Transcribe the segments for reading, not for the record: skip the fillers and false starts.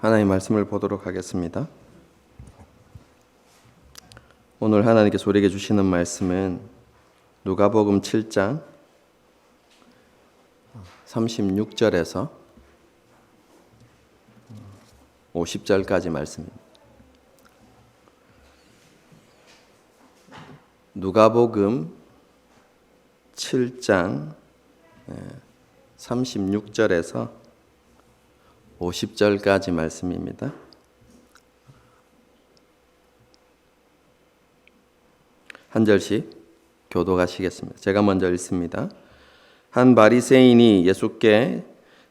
하나님 말씀을 보도록 하겠습니다. 오늘 하나님께서 우리에게 주시는 말씀은 누가복음 7장 36절에서 50절까지 말씀입니다. 누가복음 7장 36절에서 50절까지 말씀입니다. 한 절씩 교독하시겠습니다. 제가 먼저 읽습니다. 한 바리새인이 예수께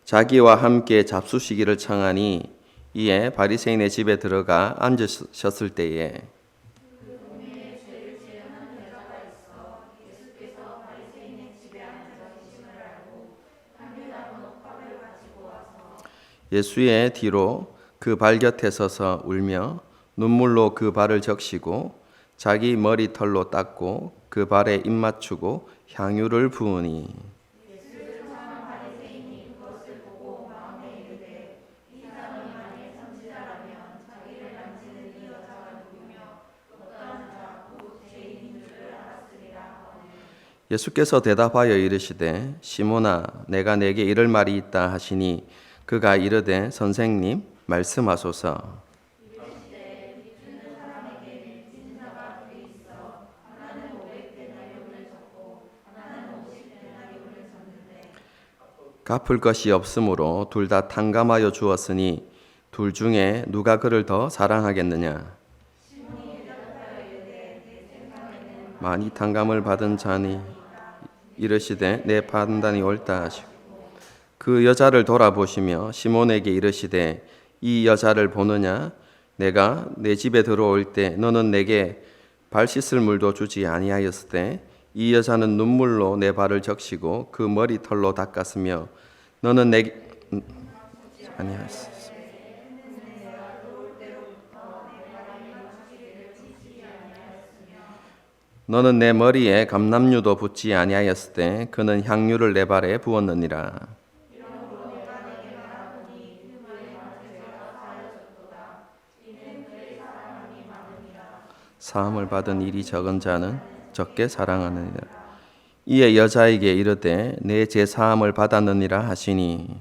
자기와 함께 잡수시기를 청하니 이에 바리새인의 집에 들어가 앉으셨을 때에 예수의 뒤로 그 발 곁에 서서 울며 눈물로 그 발을 적시고 자기 머리털로 닦고 그 발에 입 맞추고 향유를 부으니 예수께서 대답하여 이르시되 시몬아 내가 내게 이를 말이 있다 하시니 그가 이르되 선생님 말씀하소서. 갚을 것이 없으므로 둘 다 탕감하여 주었으니 둘 중에 누가 그를 더 사랑하겠느냐? 많이 탕감을 받은 자니 이르시되 내 판단이 옳다 하시고 그 여자를 돌아보시며 시몬에게 이르시되 이 여자를 보느냐? 내가 내 집에 들어올 때 너는 내게 발 씻을 물도 주지 아니하였을 때 이 여자는 눈물로 내 발을 적시고 그 머리털로 닦았으며 너는 내게 아니하였어. 너는 내 머리에 감람류도 붓지 아니하였을 때 그는 향유를 내 발에 부었느니라. 사함을 받은 일이 적은 자는 적게 사랑하느니라. 이에 여자에게 이르되 내 제사함을 받았느니라 하시니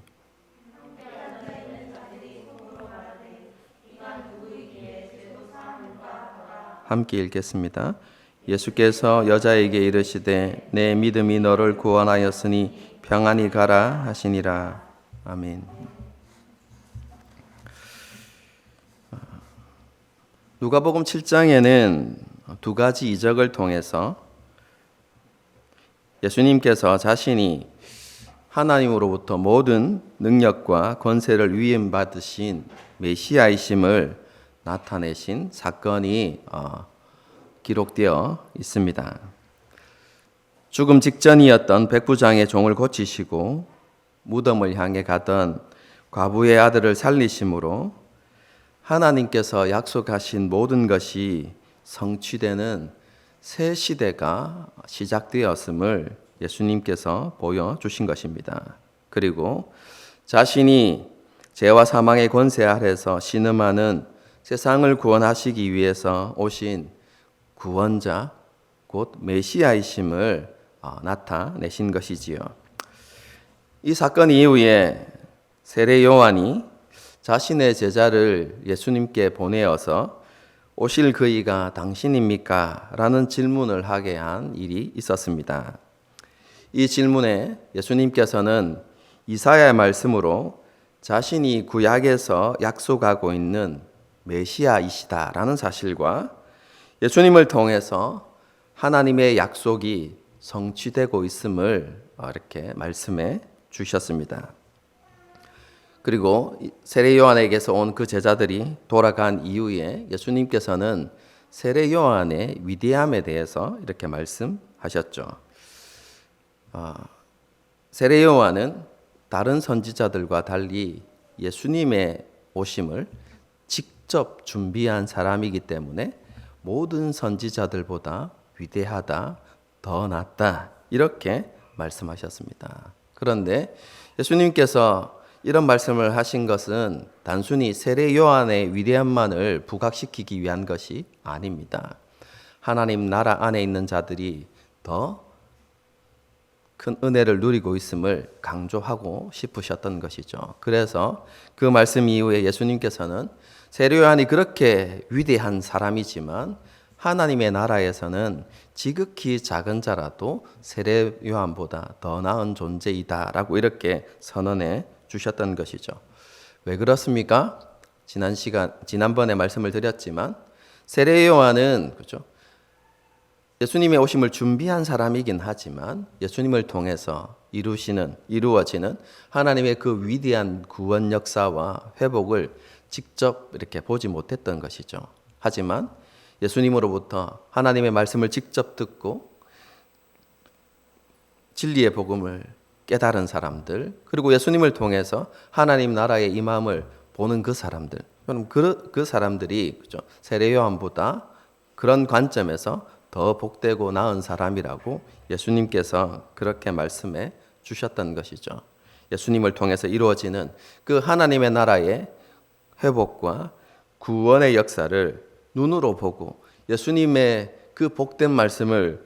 함께 읽겠습니다. 예수께서 여자에게 이르시되 내 믿음이 너를 구원하였으니 평안히 가라 하시니라. 아멘. 누가복음 7장에는 두 가지 이적을 통해서 예수님께서 자신이 하나님으로부터 모든 능력과 권세를 위임받으신 메시아이심을 나타내신 사건이 기록되어 있습니다. 죽음 직전이었던 백부장의 종을 고치시고 무덤을 향해 가던 과부의 아들을 살리심으로 하나님께서 약속하신 모든 것이 성취되는 새 시대가 시작되었음을 예수님께서 보여주신 것입니다. 그리고 자신이 죄와 사망의 권세 아래서 신음하는 세상을 구원하시기 위해서 오신 구원자, 곧 메시아이심을 나타내신 것이지요. 이 사건 이후에 세례 요한이 자신의 제자를 예수님께 보내어서 오실 그이가 당신입니까? 라는 질문을 하게 한 일이 있었습니다. 이 질문에 예수님께서는 이사야의 말씀으로 자신이 구약에서 약속하고 있는 메시아이시다라는 사실과 예수님을 통해서 하나님의 약속이 성취되고 있음을 이렇게 말씀해 주셨습니다. 그리고 세례 요한에게서 온 그 제자들이 돌아간 이후에 예수님께서는 세례 요한의 위대함에 대해서 이렇게 말씀하셨죠. 세례 요한은 다른 선지자들과 달리 예수님의 오심을 직접 준비한 사람이기 때문에 모든 선지자들보다 위대하다, 더 낫다 이렇게 말씀하셨습니다. 그런데 예수님께서 이런 말씀을 하신 것은 단순히 세례 요한의 위대함만을 부각시키기 위한 것이 아닙니다. 하나님 나라 안에 있는 자들이 더 큰 은혜를 누리고 있음을 강조하고 싶으셨던 것이죠. 그래서 그 말씀 이후에 예수님께서는 세례 요한이 그렇게 위대한 사람이지만 하나님의 나라에서는 지극히 작은 자라도 세례 요한보다 더 나은 존재이다라고 이렇게 선언해 주셨던 것이죠. 왜 그렇습니까? 지난번에 말씀을 드렸지만 세례 요한은 그렇죠? 예수님의 오심을 준비한 사람이긴 하지만 예수님을 통해서 이루어지는 하나님의 그 위대한 구원 역사와 회복을 직접 이렇게 보지 못했던 것이죠. 하지만 예수님으로부터 하나님의 말씀을 직접 듣고 진리의 복음을 깨달은 사람들, 그리고 예수님을 통해서 하나님 나라의 임함을 보는 그 사람들, 그럼 그 사람들이 그렇죠? 세례 요한보다 그런 관점에서 더 복되고 나은 사람이라고 예수님께서 그렇게 말씀해 주셨던 것이죠. 예수님을 통해서 이루어지는 그 하나님의 나라의 회복과 구원의 역사를 눈으로 보고 예수님의 그 복된 말씀을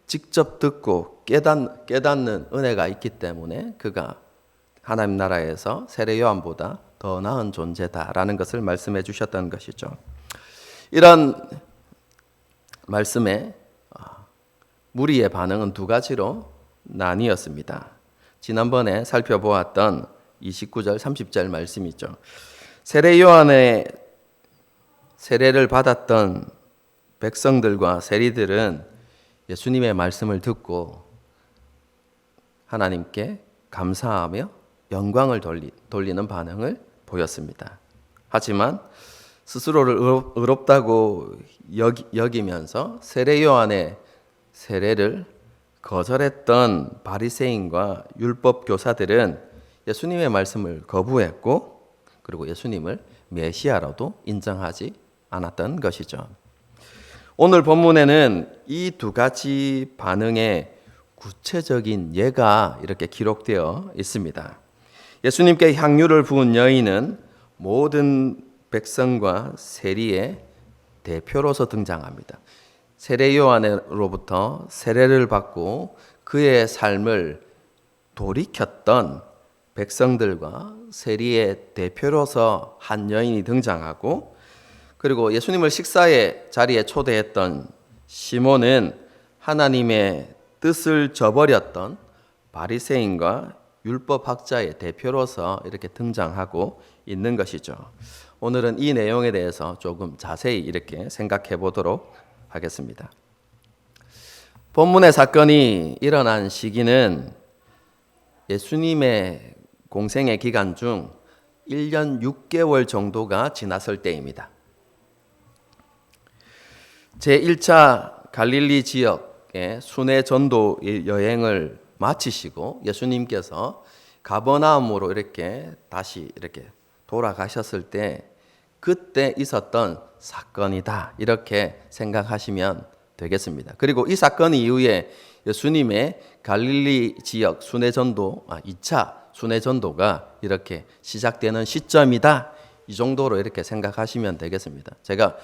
직접 듣고 깨닫는 은혜가 있기 때문에 그가 하나님 나라에서 세례 요한보다 더 나은 존재다라는 것을 말씀해 주셨던 것이죠. 이런 말씀에 무리의 반응은 두 가지로 나뉘었습니다. 지난번에 살펴보았던 29절, 30절 말씀이죠. 세례 요한의 세례를 받았던 백성들과 세리들은 예수님의 말씀을 듣고 하나님께 감사하며 영광을 돌리는 반응을 보였습니다. 하지만 스스로를 의롭다고 여기면서 세례 요한의 세례를 거절했던 바리새인과 율법 교사들은 예수님의 말씀을 거부했고 그리고 예수님을 메시아로도 인정하지 않았던 것이죠. 오늘 본문에는 이 두 가지 반응의 구체적인 예가 이렇게 기록되어 있습니다. 예수님께 향유를 부은 여인은 모든 백성과 세리의 대표로서 등장합니다. 세례 요한으로부터 세례를 받고 그의 삶을 돌이켰던 백성들과 세리의 대표로서 한 여인이 등장하고, 그리고 예수님을 식사의 자리에 초대했던 시몬은 하나님의 뜻을 저버렸던 바리새인과 율법학자의 대표로서 이렇게 등장하고 있는 것이죠. 오늘은 이 내용에 대해서 조금 자세히 이렇게 생각해 보도록 하겠습니다. 본문의 사건이 일어난 시기는 예수님의 공생의 기간 중 1년 6개월 정도가 지났을 때입니다. 제1차 갈릴리 지역의 순회 전도 여행을 마치시고 예수님께서 가버나움으로 이렇게 다시 이렇게 돌아가셨을 때 그때 있었던 사건이다 이렇게 생각하시면 되겠습니다. 그리고 이 사건 이후에 예수님의 갈릴리 지역 순회전도 2차 순회전도가 이렇게 시작되는 시점이다 이 정도로 이렇게 생각하시면 되겠습니다. 제가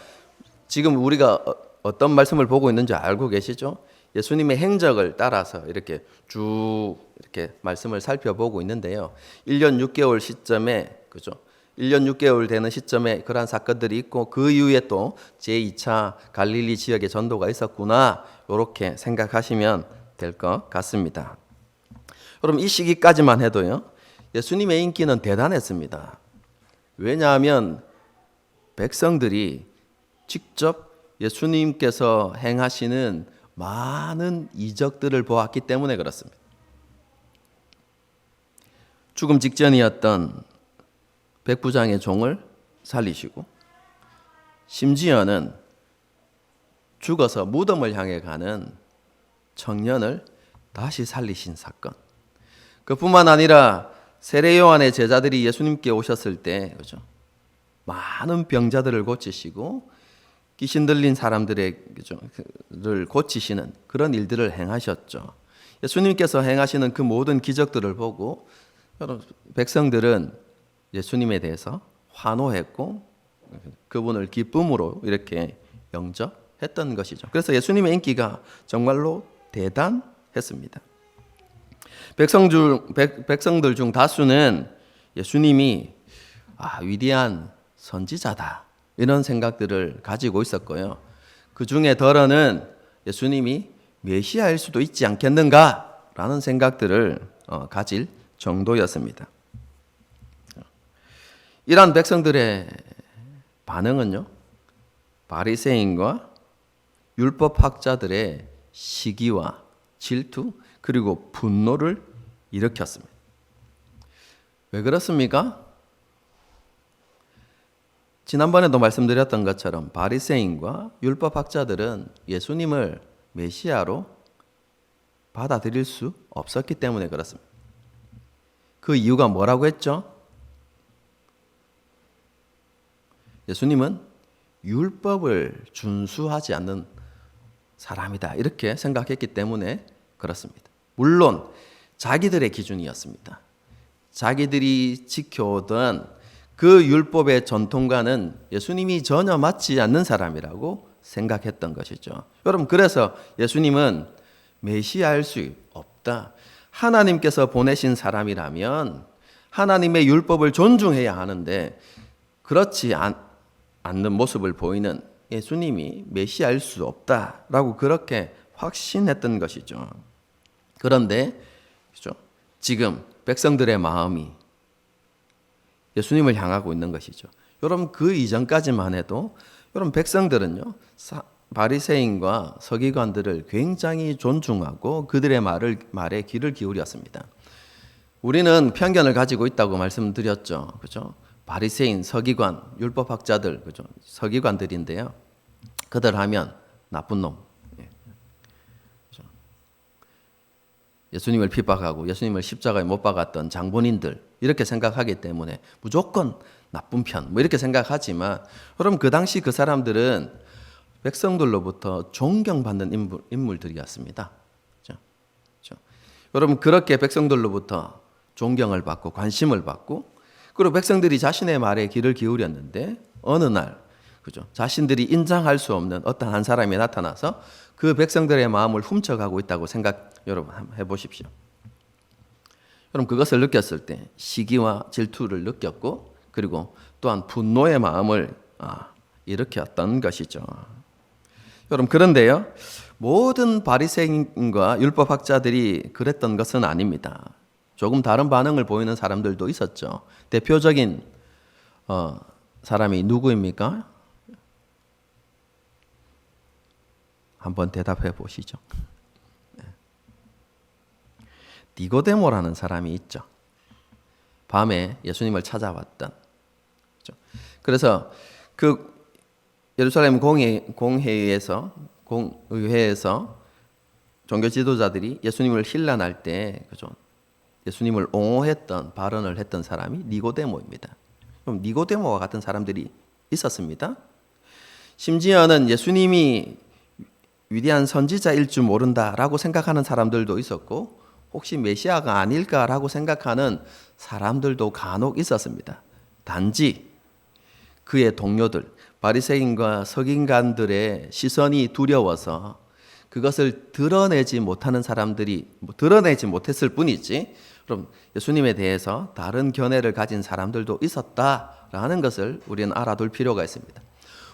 지금 우리가 어떤 말씀을 보고 있는지 알고 계시죠? 예수님의 행적을 따라서 이렇게 쭉 이렇게 말씀을 살펴보고 있는데요. 1년 6개월 시점에 그죠? 1년 6개월 되는 시점에 그러한 사건들이 있고 그 이후에 또 제2차 갈릴리 지역의 전도가 있었구나 이렇게 생각하시면 될 것 같습니다. 그럼 이 시기까지만 해도요. 예수님의 인기는 대단했습니다. 왜냐하면 백성들이 직접 예수님께서 행하시는 많은 이적들을 보았기 때문에 그렇습니다. 죽음 직전이었던 백부장의 종을 살리시고 심지어는 죽어서 무덤을 향해 가는 청년을 다시 살리신 사건. 그뿐만 아니라 세례 요한의 제자들이 예수님께 오셨을 때 그렇죠? 많은 병자들을 고치시고 귀신 들린 사람들을 고치시는 그런 일들을 행하셨죠. 예수님께서 행하시는 그 모든 기적들을 보고 여러분, 백성들은 예수님에 대해서 환호했고 그분을 기쁨으로 이렇게 영접했던 것이죠. 그래서 예수님의 인기가 정말로 대단했습니다. 백성들 중 다수는 예수님이 위대한 선지자다 이런 생각들을 가지고 있었고요. 그 중에 덜어는 예수님이 메시아일 수도 있지 않겠는가라는 생각들을 가질 정도였습니다. 이러한 백성들의 반응은요, 바리새인과 율법학자들의 시기와 질투 그리고 분노를 일으켰습니다. 왜 그렇습니까? 지난번에도 말씀드렸던 것처럼 바리새인과 율법학자들은 예수님을 메시아로 받아들일 수 없었기 때문에 그렇습니다. 그 이유가 뭐라고 했죠? 예수님은 율법을 준수하지 않는 사람이다 이렇게 생각했기 때문에 그렇습니다. 물론 자기들의 기준이었습니다. 자기들이 지켜오던 그 율법의 전통과는 예수님이 전혀 맞지 않는 사람이라고 생각했던 것이죠. 여러분, 그래서 예수님은 메시아일 수 없다. 하나님께서 보내신 사람이라면 하나님의 율법을 존중해야 하는데 그렇지 않는 모습을 보이는 예수님이 메시아일 수 없다라고 그렇게 확신했던 것이죠. 그런데 지금 백성들의 마음이 예수님을 향하고 있는 것이죠. 여러분, 그 이전까지만 해도 여러분 백성들은요, 바리새인과 서기관들을 굉장히 존중하고 그들의 말에 귀를 기울였습니다. 우리는 편견을 가지고 있다고 말씀드렸죠. 그렇죠? 바리새인, 서기관, 율법학자들, 그렇죠? 서기관들인데요. 그들 하면 나쁜 놈. 그렇죠? 예수님을 핍박하고 예수님을 십자가에 못 박았던 장본인들 이렇게 생각하기 때문에 무조건 나쁜 편 이렇게 생각하지만 여러분, 그 당시 그 사람들은 백성들로부터 존경받는 인물들이었습니다. 그렇죠? 여러분, 그렇게 백성들로부터 존경을 받고 관심을 받고 그리고 백성들이 자신의 말에 귀를 기울였는데 어느 날 그죠? 자신들이 인정할 수 없는 어떤 한 사람이 나타나서 그 백성들의 마음을 훔쳐가고 있다고 여러분 한번 해보십시오. 여러분, 그것을 느꼈을 때 시기와 질투를 느꼈고 그리고 또한 분노의 마음을 일으켰던 것이죠. 여러분, 그런데요, 모든 바리새인과 율법학자들이 그랬던 것은 아닙니다. 조금 다른 반응을 보이는 사람들도 있었죠. 대표적인 사람이 누구입니까? 한번 대답해 보시죠. 니고데모라는 사람이 있죠. 밤에 예수님을 찾아왔던. 그래서 그 예루살렘 공회에서 종교 지도자들이 예수님을 힐난할 때 그죠? 예수님을 옹호했던 발언을 했던 사람이 니고데모입니다. 그럼 니고데모와 같은 사람들이 있었습니다. 심지어는 예수님이 위대한 선지자일 줄 모른다라고 생각하는 사람들도 있었고 혹시 메시아가 아닐까라고 생각하는 사람들도 간혹 있었습니다. 단지 그의 동료들, 바리새인과 서기관들의 시선이 두려워서 그것을 드러내지 못하는 사람들이 드러내지 못했을 뿐이지 그럼 예수님에 대해서 다른 견해를 가진 사람들도 있었다라는 것을 우리는 알아둘 필요가 있습니다.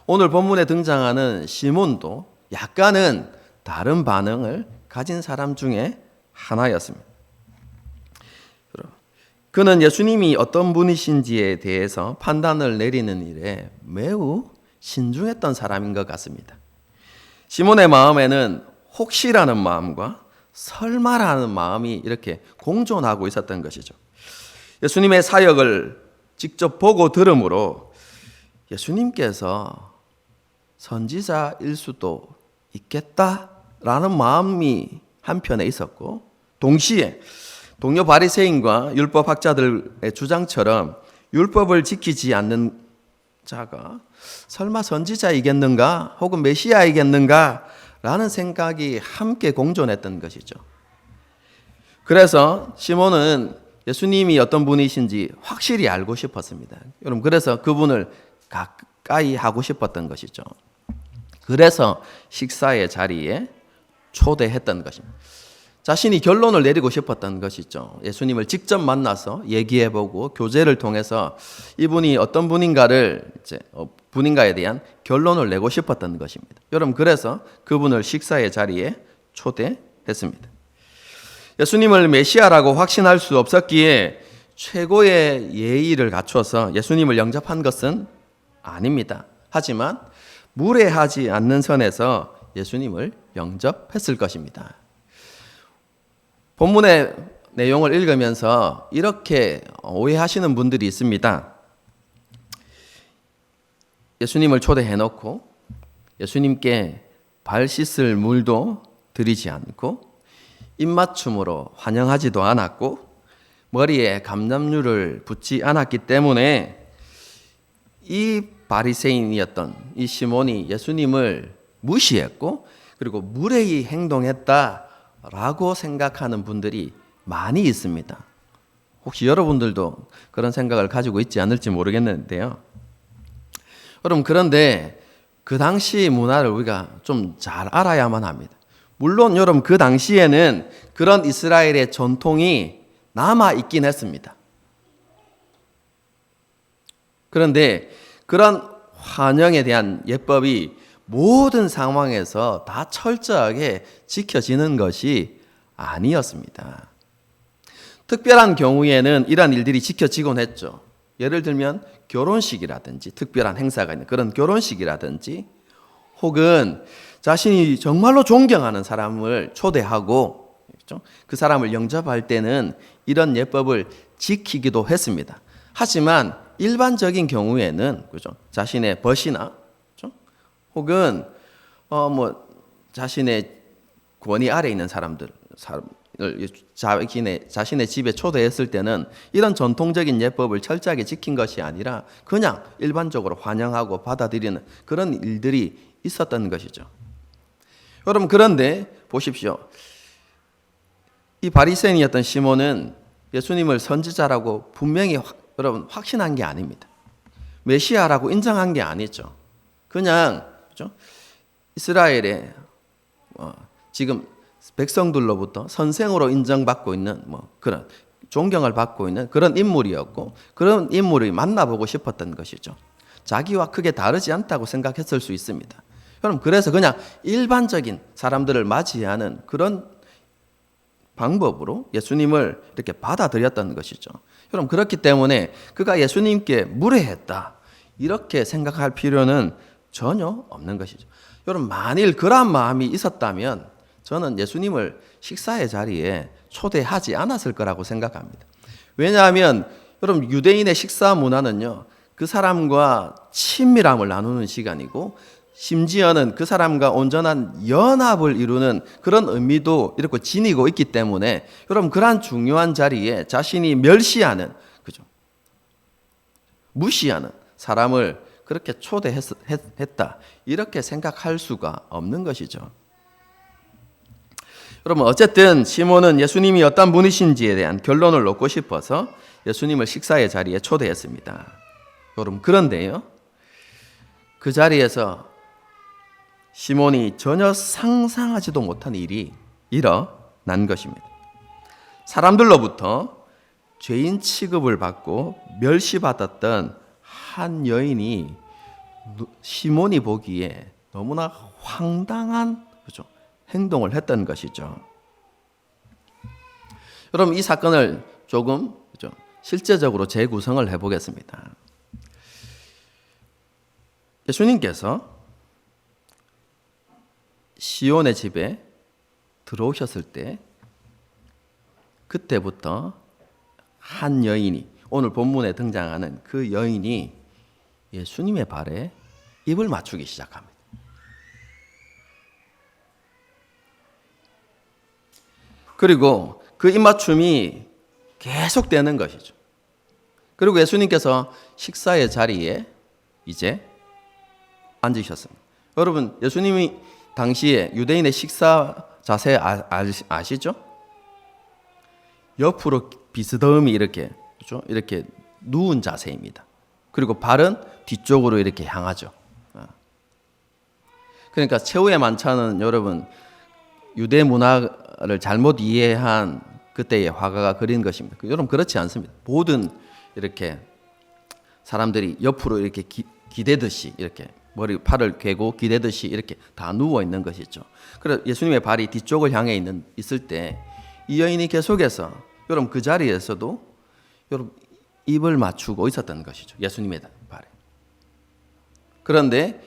오늘 본문에 등장하는 시몬도 약간은 다른 반응을 가진 사람 중에 하나였습니다. 그는 예수님이 어떤 분이신지에 대해서 판단을 내리는 일에 매우 신중했던 사람인 것 같습니다. 시몬의 마음에는 혹시라는 마음과 설마라는 마음이 이렇게 공존하고 있었던 것이죠. 예수님의 사역을 직접 보고 들으므로 예수님께서 선지자일 수도 있겠다라는 마음이 한편에 있었고 동시에 동료 바리새인과 율법학자들의 주장처럼 율법을 지키지 않는 자가 설마 선지자이겠는가 혹은 메시아이겠는가 라는 생각이 함께 공존했던 것이죠. 그래서 시몬은 예수님이 어떤 분이신지 확실히 알고 싶었습니다. 여러분, 그래서 그분을 가까이 하고 싶었던 것이죠. 그래서 식사의 자리에 초대했던 것입니다. 자신이 결론을 내리고 싶었던 것이죠. 예수님을 직접 만나서 얘기해보고 교제를 통해서 이분이 어떤 분인가에 대한 결론을 내고 싶었던 것입니다. 여러분, 그래서 그분을 식사의 자리에 초대했습니다. 예수님을 메시아라고 확신할 수 없었기에 최고의 예의를 갖춰서 예수님을 영접한 것은 아닙니다. 하지만 무례하지 않는 선에서 예수님을 영접했을 것입니다. 본문의 내용을 읽으면서 이렇게 오해하시는 분들이 있습니다. 예수님을 초대해놓고 예수님께 발 씻을 물도 드리지 않고 입맞춤으로 환영하지도 않았고 머리에 감람류를 붓지 않았기 때문에 이 바리새인이었던 이 시몬이 예수님을 무시했고 그리고 무례히 행동했다라고 생각하는 분들이 많이 있습니다. 혹시 여러분들도 그런 생각을 가지고 있지 않을지 모르겠는데요. 여러분, 그런데 그 당시 문화를 우리가 좀 잘 알아야만 합니다. 물론 여러분, 그 당시에는 그런 이스라엘의 전통이 남아 있긴 했습니다. 그런데 그런 환영에 대한 예법이 모든 상황에서 다 철저하게 지켜지는 것이 아니었습니다. 특별한 경우에는 이러한 일들이 지켜지곤 했죠. 예를 들면 결혼식이라든지 특별한 행사가 있는 그런 결혼식이라든지 혹은 자신이 정말로 존경하는 사람을 초대하고 그 사람을 영접할 때는 이런 예법을 지키기도 했습니다. 하지만 일반적인 경우에는 자신의 벗이나 혹은 자신의 권위 아래 있는 사람을 자신의 집에 초대했을 때는 이런 전통적인 예법을 철저하게 지킨 것이 아니라 그냥 일반적으로 환영하고 받아들이는 그런 일들이 있었던 것이죠. 여러분, 그런데 보십시오. 이 바리새인이었던 시몬은 예수님을 선지자라고 분명히 여러분 확신한 게 아닙니다. 메시아라고 인정한 게 아니죠. 그냥 이스라엘의 지금 백성들로부터 선생으로 인정받고 있는 그런 존경을 받고 있는 그런 인물이었고 그런 인물을 만나보고 싶었던 것이죠. 자기와 크게 다르지 않다고 생각했을 수 있습니다. 여러분, 그래서 그냥 일반적인 사람들을 맞이하는 그런 방법으로 예수님을 이렇게 받아들였던 것이죠. 여러분, 그렇기 때문에 그가 예수님께 무례했다 이렇게 생각할 필요는 전혀 없는 것이죠. 여러분, 만일 그러한 마음이 있었다면 저는 예수님을 식사의 자리에 초대하지 않았을 거라고 생각합니다. 왜냐하면 여러분, 유대인의 식사 문화는요, 그 사람과 친밀함을 나누는 시간이고 심지어는 그 사람과 온전한 연합을 이루는 그런 의미도 이렇게 지니고 있기 때문에 여러분, 그러한 중요한 자리에 자신이 멸시하는, 무시하는 사람을 그렇게 초대했다 이렇게 생각할 수가 없는 것이죠. 여러분, 어쨌든 시몬은 예수님이 어떤 분이신지에 대한 결론을 얻고 싶어서 예수님을 식사의 자리에 초대했습니다. 여러분, 그런데요, 그 자리에서 시몬이 전혀 상상하지도 못한 일이 일어난 것입니다. 사람들로부터 죄인 취급을 받고 멸시받았던 한 여인이 시몬이 보기에 너무나 황당한 행동을 했던 것이죠. 여러분, 이 사건을 조금 실제적으로 재구성을 해보겠습니다. 예수님께서 시온의 집에 들어오셨을 때 그때부터 한 여인이, 오늘 본문에 등장하는 그 여인이 예수님의 발에 입을 맞추기 시작합니다. 그리고 그 입맞춤이 계속되는 것이죠. 그리고 예수님께서 식사의 자리에 이제 앉으셨습니다. 여러분, 예수님이 당시에 유대인의 식사 자세 아시죠? 옆으로 비스듬히 이렇게, 그렇죠? 이렇게 누운 자세입니다. 그리고 발은 뒤쪽으로 이렇게 향하죠. 그러니까 최후의 만찬은 여러분 유대 문화를 잘못 이해한 그때의 화가가 그린 것입니다. 여러분 그렇지 않습니다. 모든 이렇게 사람들이 옆으로 이렇게 기대듯이 이렇게 팔을 괴고 기대듯이 이렇게 다 누워 있는 것이죠. 그래서 예수님의 발이 뒤쪽을 향해 있을 때 이 여인이 계속해서 여러분 그 자리에서도 여러분 입을 맞추고 있었던 것이죠. 예수님의 발에. 그런데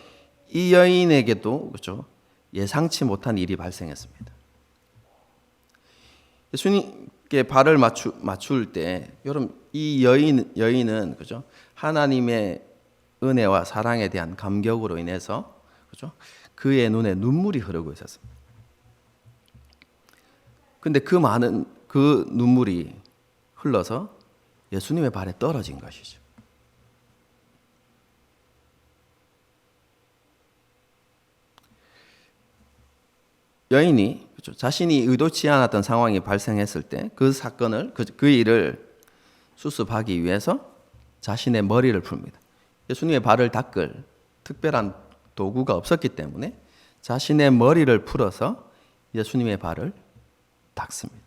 이 여인에게도 그렇죠. 예상치 못한 일이 발생했습니다. 예수님께 발을 맞출 때 여러분 이 여인은 그죠? 하나님의 은혜와 사랑에 대한 감격으로 인해서 그죠? 그의 눈에 눈물이 흐르고 있었습니다. 근데 그 많은 그 눈물이 흘러서 예수님의 발에 떨어진 것이죠. 여인이 그렇죠? 자신이 의도치 않았던 상황이 발생했을 때 그 사건을 그 일을 수습하기 위해서 자신의 머리를 풉니다. 예수님의 발을 닦을 특별한 도구가 없었기 때문에 자신의 머리를 풀어서 예수님의 발을 닦습니다.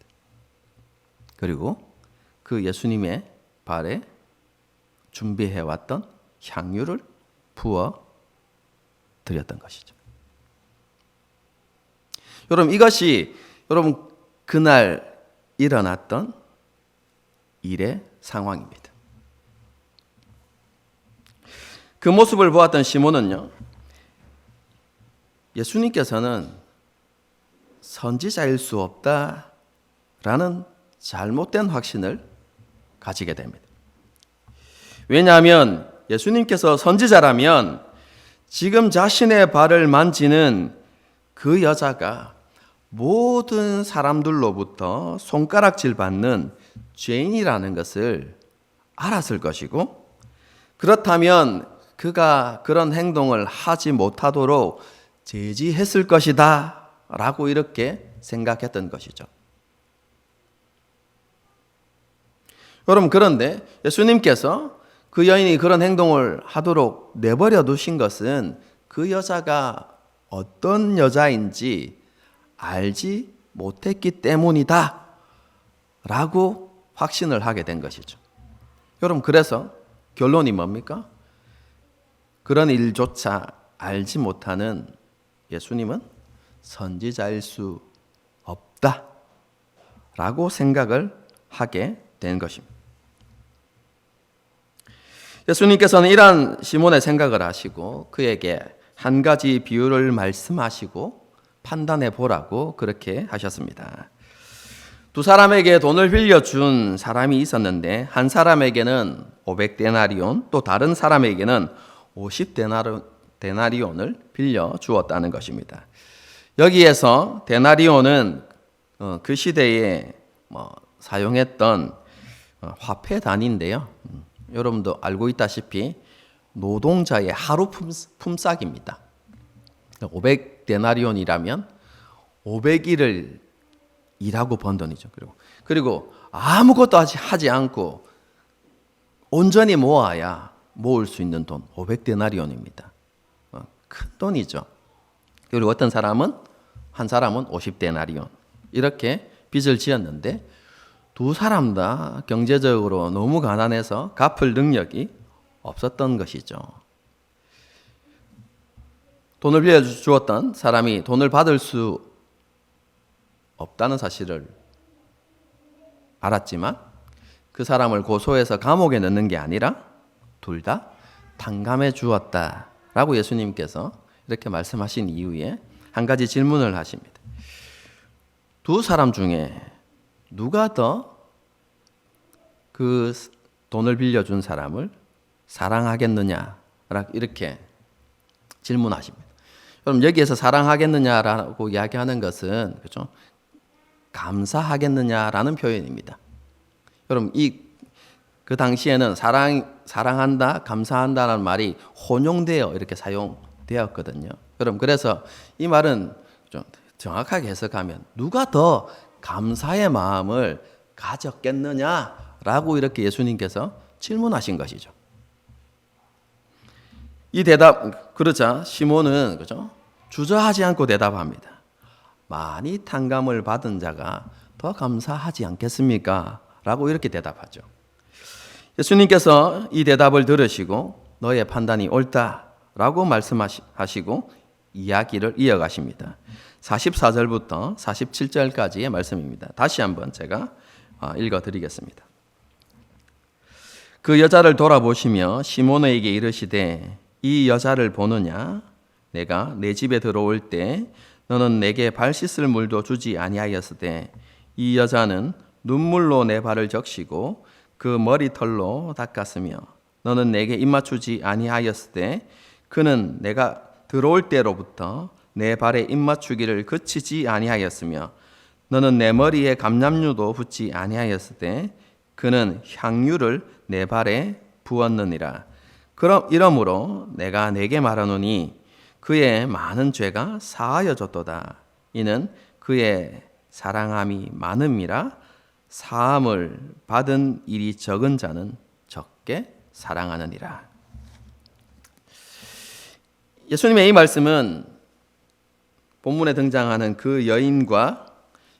그리고 그 예수님의 발에 준비해왔던 향유를 부어 드렸던 것이죠. 여러분 이것이 여러분 그날 일어났던 일의 상황입니다. 그 모습을 보았던 시몬은요, 예수님께서는 선지자일 수 없다라는 잘못된 확신을 가지게 됩니다. 왜냐하면 예수님께서 선지자라면 지금 자신의 발을 만지는 그 여자가 모든 사람들로부터 손가락질 받는 죄인이라는 것을 알았을 것이고, 그렇다면 그가 그런 행동을 하지 못하도록 제지했을 것이다 라고 이렇게 생각했던 것이죠. 여러분 그런데 예수님께서 그 여인이 그런 행동을 하도록 내버려 두신 것은 그 여자가 어떤 여자인지 알지 못했기 때문이다 라고 확신을 하게 된 것이죠. 여러분 그래서 결론이 뭡니까? 그런 일조차 알지 못하는 예수님은 선지자일 수 없다 라고 생각을 하게 된 것입니다. 예수님께서는 이러한 시몬의 생각을 하시고 그에게 한 가지 비유를 말씀하시고 판단해 보라고 그렇게 하셨습니다. 두 사람에게 돈을 빌려준 사람이 있었는데 한 사람에게는 500데나리온 또 다른 사람에게는 50데나리온을 빌려 주었다는 것입니다. 여기에서 데나리온은 그 시대에 사용했던 화폐 단위인데요. 여러분도 알고 있다시피 노동자의 하루 품삯입니다. 500데나리온이라면 500일을 일하고 번 돈이죠. 그리고 아무것도 하지 않고 온전히 모아야 모을 수 있는 돈 500데나리온입니다. 큰 돈이죠. 그리고 어떤 사람은 한 사람은 50데나리온 이렇게 빚을 지었는데 두 사람 다 경제적으로 너무 가난해서 갚을 능력이 없었던 것이죠. 돈을 빌려주었던 사람이 돈을 받을 수 없다는 사실을 알았지만 그 사람을 고소해서 감옥에 넣는 게 아니라 둘 다 탕감해 주었다라고 예수님께서 이렇게 말씀하신 이후에 한 가지 질문을 하십니다. 두 사람 중에 누가 더 그 돈을 빌려준 사람을 사랑하겠느냐 이렇게 질문하십니다. 그럼 여기에서 사랑하겠느냐라고 이야기하는 것은 그렇죠? 감사하겠느냐라는 표현입니다. 여러분 그 당시에는 사랑한다, 감사한다라는 말이 혼용되어 이렇게 사용되었거든요. 여러분 그래서 이 말은 좀 정확하게 해석하면 누가 더 감사의 마음을 가졌겠느냐라고 이렇게 예수님께서 질문하신 것이죠. 이 대답 그러자 시몬은 그죠? 주저하지 않고 대답합니다. 많이 탕감을 받은 자가 더 감사하지 않겠습니까? 라고 이렇게 대답하죠. 예수님께서 이 대답을 들으시고 너의 판단이 옳다라고 말씀하시고 이야기를 이어가십니다. 44절부터 47절까지의 말씀입니다. 다시 한번 제가 읽어드리겠습니다. 그 여자를 돌아보시며 시몬에게 이르시되 이 여자를 보느냐? 내가 내 집에 들어올 때 너는 내게 발 씻을 물도 주지 아니하였으되 이 여자는 눈물로 내 발을 적시고 그 머리털로 닦았으며 너는 내게 입맞추지 아니하였으되 그는 내가 들어올 때로부터 내 발에 입맞추기를 그치지 아니하였으며 너는 내 머리에 감람유도 붓지 아니하였으되 그는 향유를 내 발에 부었느니라. 그럼 이러므로 내가 내게 말하노니 그의 많은 죄가 사하여졌도다. 이는 그의 사랑함이 많음이라. 사함을 받은 일이 적은 자는 적게 사랑하느니라. 예수님의 이 말씀은 본문에 등장하는 그 여인과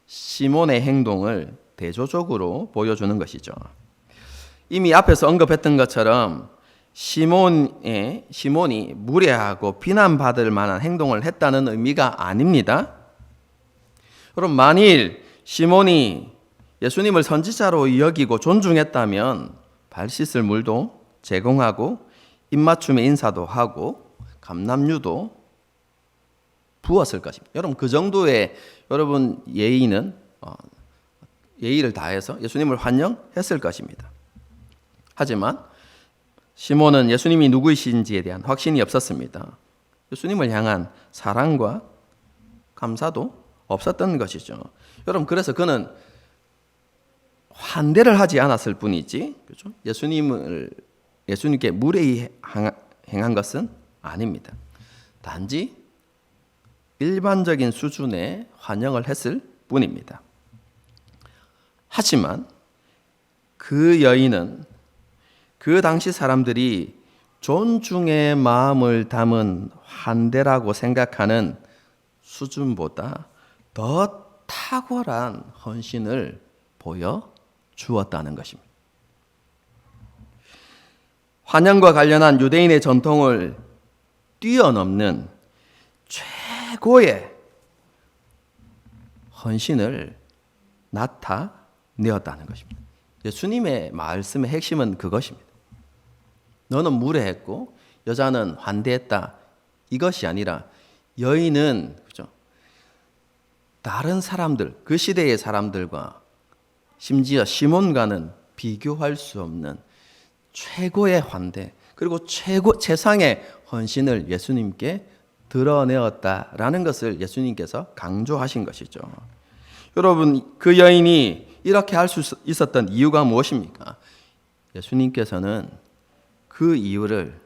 시몬의 행동을 대조적으로 보여주는 것이죠. 이미 앞에서 언급했던 것처럼 시몬이 무례하고 비난받을 만한 행동을 했다는 의미가 아닙니다. 여러분, 만일 시몬이 예수님을 선지자로 여기고 존중했다면 발 씻을 물도 제공하고 입맞춤의 인사도 하고 감람유도 부었을 것입니다. 여러분, 그 정도의 예의는 예의를 다해서 예수님을 환영했을 것입니다. 하지만 시몬은 예수님이 누구이신지에 대한 확신이 없었습니다. 예수님을 향한 사랑과 감사도 없었던 것이죠. 여러분, 그래서 그는 환대를 하지 않았을 뿐이지, 그렇죠? 예수님께 무례히 행한 것은 아닙니다. 단지 일반적인 수준의 환영을 했을 뿐입니다. 하지만 그 여인은 그 당시 사람들이 존중의 마음을 담은 환대라고 생각하는 수준보다 더 탁월한 헌신을 보여 주었다는 것입니다. 환영과 관련한 유대인의 전통을 뛰어넘는 최고의 헌신을 나타내었다는 것입니다. 예수님의 말씀의 핵심은 그것입니다. 너는 무례했고 여자는 환대했다. 이것이 아니라 여인은 그렇죠? 다른 사람들, 그 시대의 사람들과 심지어 시몬과는 비교할 수 없는 최고의 환대, 그리고 최상의 헌신을 예수님께 드러내었다라는 것을 예수님께서 강조하신 것이죠. 여러분, 그 여인이 이렇게 할 수 있었던 이유가 무엇입니까? 예수님께서는 그 이유를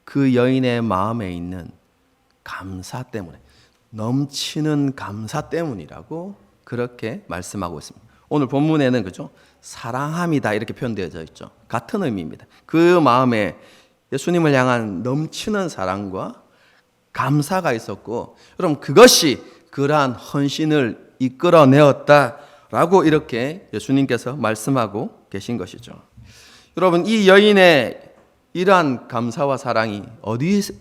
그 여인의 마음에 있는 감사 때문에, 넘치는 감사 때문이라고 그렇게 말씀하고 있습니다. 오늘 본문에는 그죠? 사랑함이다 이렇게 표현되어져 있죠. 같은 의미입니다. 그 마음에 예수님을 향한 넘치는 사랑과 감사가 있었고, 여러분 그것이 그러한 헌신을 이끌어내었다라고 이렇게 예수님께서 말씀하고 계신 것이죠. 여러분, 이 여인의 이러한 감사와 사랑이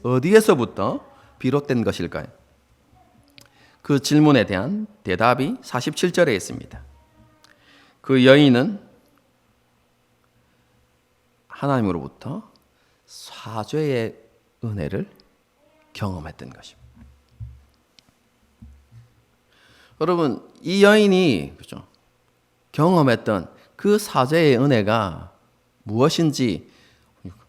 어디에서부터 비롯된 것일까요? 그 질문에 대한 대답이 47절에 있습니다. 그 여인은 하나님으로부터 사죄의 은혜를 경험했던 것입니다. 여러분, 이 여인이 그렇죠? 경험했던 그 사죄의 은혜가 무엇인지,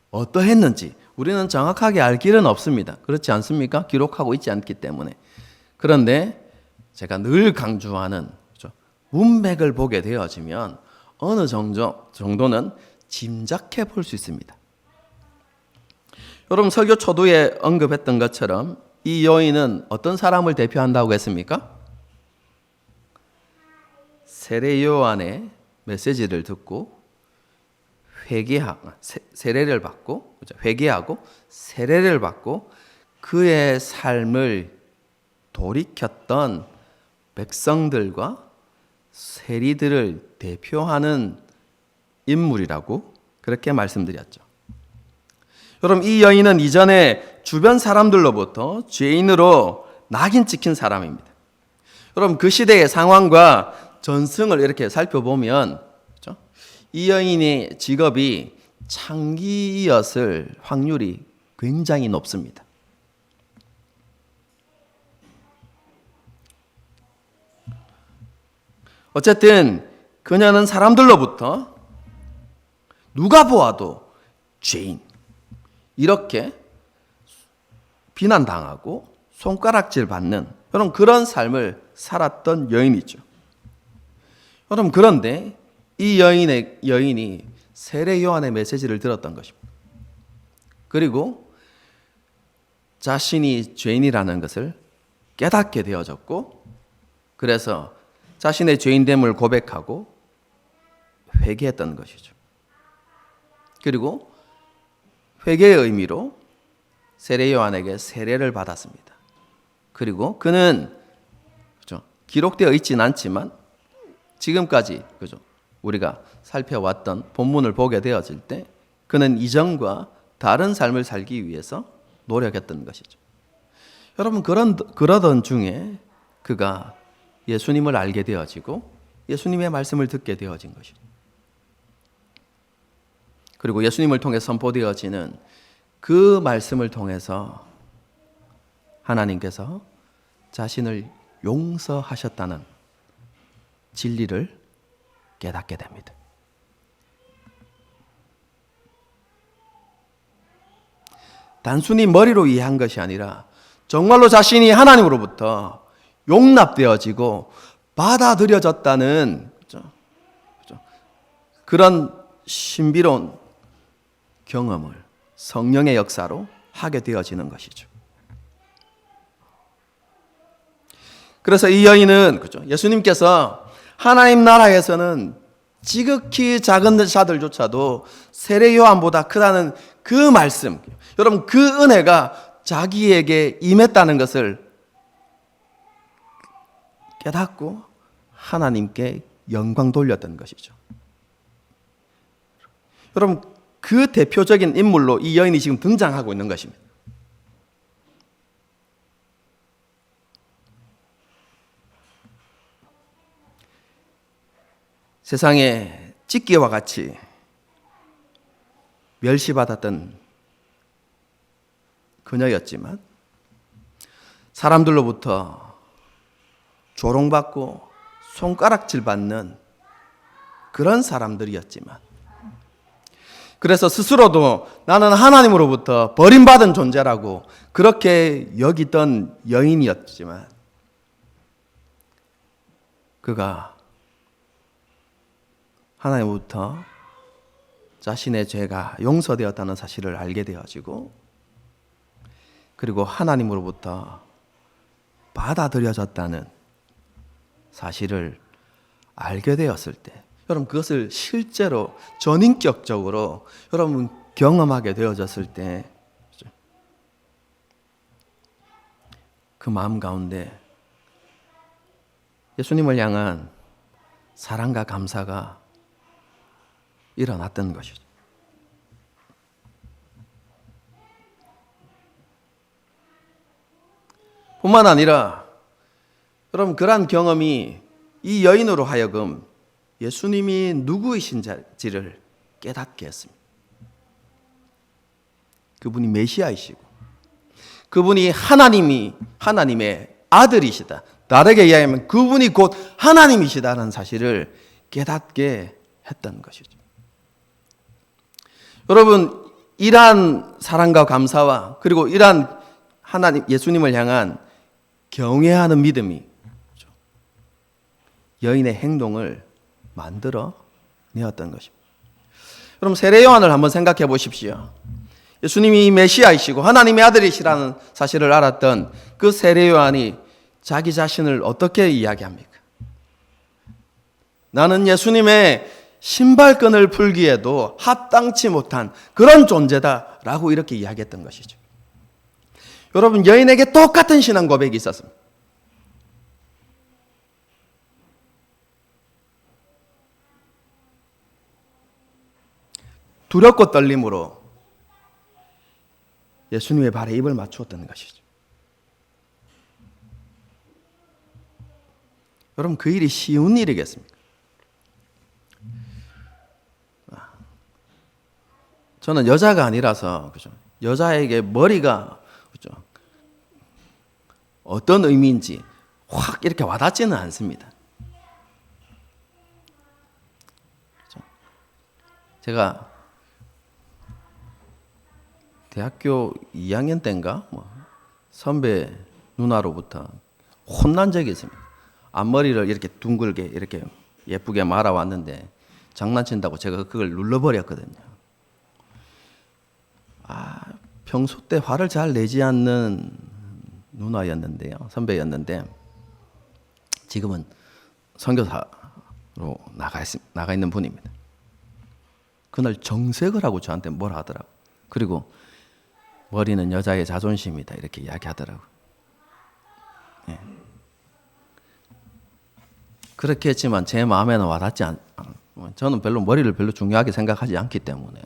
어떠했는지 우리는 정확하게 알 길은 없습니다. 그렇지 않습니까? 기록하고 있지 않기 때문에. 그런데 제가 늘 강조하는 그렇죠? 문맥을 보게 되어지면 어느 정도는 짐작해 볼 수 있습니다. 여러분, 설교 초두에 언급했던 것처럼 이 여인은 어떤 사람을 대표한다고 했습니까? 세례 요한의 메시지를 듣고 세례를 받고, 회개하고 세례를 받고 그의 삶을 돌이켰던 백성들과 세리들을 대표하는 인물이라고 그렇게 말씀드렸죠. 여러분, 이 여인은 이전에 주변 사람들로부터 죄인으로 낙인 찍힌 사람입니다. 여러분, 그 시대의 상황과 전승을 이렇게 살펴보면 그렇죠? 이 여인의 직업이 창기였을 확률이 굉장히 높습니다. 어쨌든 그녀는 사람들로부터 누가 보아도 죄인, 이렇게 비난당하고 손가락질 받는 그런 삶을 살았던 여인이죠. 여러분, 그런데 이 여인이 세례 요한의 메시지를 들었던 것입니다. 그리고 자신이 죄인이라는 것을 깨닫게 되어졌고, 그래서 자신의 죄인됨을 고백하고 회개했던 것이죠. 그리고 회개의 의미로 세례 요한에게 세례를 받았습니다. 그리고 그는 기록되어 있지는 않지만 지금까지 우리가 살펴왔던 본문을 보게 되어질 때 그는 이전과 다른 삶을 살기 위해서 노력했던 것이죠. 여러분, 그러던 중에 그가 예수님을 알게 되어지고 예수님의 말씀을 듣게 되어진 것이죠. 그리고 예수님을 통해 선포되어지는 그 말씀을 통해서 하나님께서 자신을 용서하셨다는 진리를 깨닫게 됩니다. 단순히 머리로 이해한 것이 아니라 정말로 자신이 하나님으로부터 용납되어지고 받아들여졌다는 그런 신비로운 경험을 성령의 역사로 하게 되어지는 것이죠. 그래서 이 여인은 예수님께서 하나님 나라에서는 지극히 작은 자들조차도 세례 요한보다 크다는 그 말씀, 여러분, 그 은혜가 자기에게 임했다는 것을 깨닫고 하나님께 영광 돌렸던 것이죠. 여러분, 그 대표적인 인물로 이 여인이 지금 등장하고 있는 것입니다. 세상에 찢기와 같이 멸시받았던 그녀였지만 사람들로부터 조롱받고 손가락질 받는 그런 사람들이었지만, 그래서 스스로도 나는 하나님으로부터 버림받은 존재라고 그렇게 여기던 여인이었지만, 그가 하나님으로부터 자신의 죄가 용서되었다는 사실을 알게 되어지고, 그리고 하나님으로부터 받아들여졌다는 사실을 알게 되었을 때, 여러분, 그것을 실제로 전인격적으로 여러분 경험하게 되어졌을 때 그 마음 가운데 예수님을 향한 사랑과 감사가 일어났던 것이죠. 뿐만 아니라 여러분, 그러한 경험이 이 여인으로 하여금 예수님이 누구이신지를 깨닫게 했습니다. 그분이 메시아이시고 그분이 하나님의 아들이시다. 다르게 이야기하면 그분이 곧 하나님이시다는 사실을 깨닫게 했던 것이죠. 여러분, 이러한 사랑과 감사와 그리고 이러한 하나님 예수님을 향한 경외하는 믿음이 여인의 행동을 만들어 내었던 것입니다. 여러분, 세례 요한을 한번 생각해 보십시오. 예수님이 메시아이시고 하나님의 아들이시라는 사실을 알았던 그 세례 요한이 자기 자신을 어떻게 이야기합니까? 나는 예수님의 신발끈을 풀기에도 합당치 못한 그런 존재다라고 이렇게 이야기했던 것이죠. 여러분, 여인에게 똑같은 신앙 고백이 있었습니다. 두렵고 떨림으로 예수님의 발에 입을 맞추었던 것이죠. 여러분, 그 일이 쉬운 일이겠습니까? 저는 여자가 아니라서, 그죠? 여자에게 머리가, 그죠? 어떤 의미인지 확 이렇게 와닿지는 않습니다. 그죠? 제가 대학교 2학년 때인가 선배 누나로부터 혼난 적이 있습니다. 앞머리를 이렇게 둥글게 이렇게 예쁘게 말아왔는데 장난친다고 제가 그걸 눌러버렸거든요. 평소 때 화를 잘 내지 않는 누나였는데요, 선배였는데 지금은 선교사로 나가 있는 분입니다. 그날 정색을 하고 저한테 뭐라 하더라고. 그리고 머리는 여자의 자존심이다 이렇게 이야기하더라고. 예. 그렇게 했지만 제 마음에는 와닿지 저는 머리를 별로 중요하게 생각하지 않기 때문에.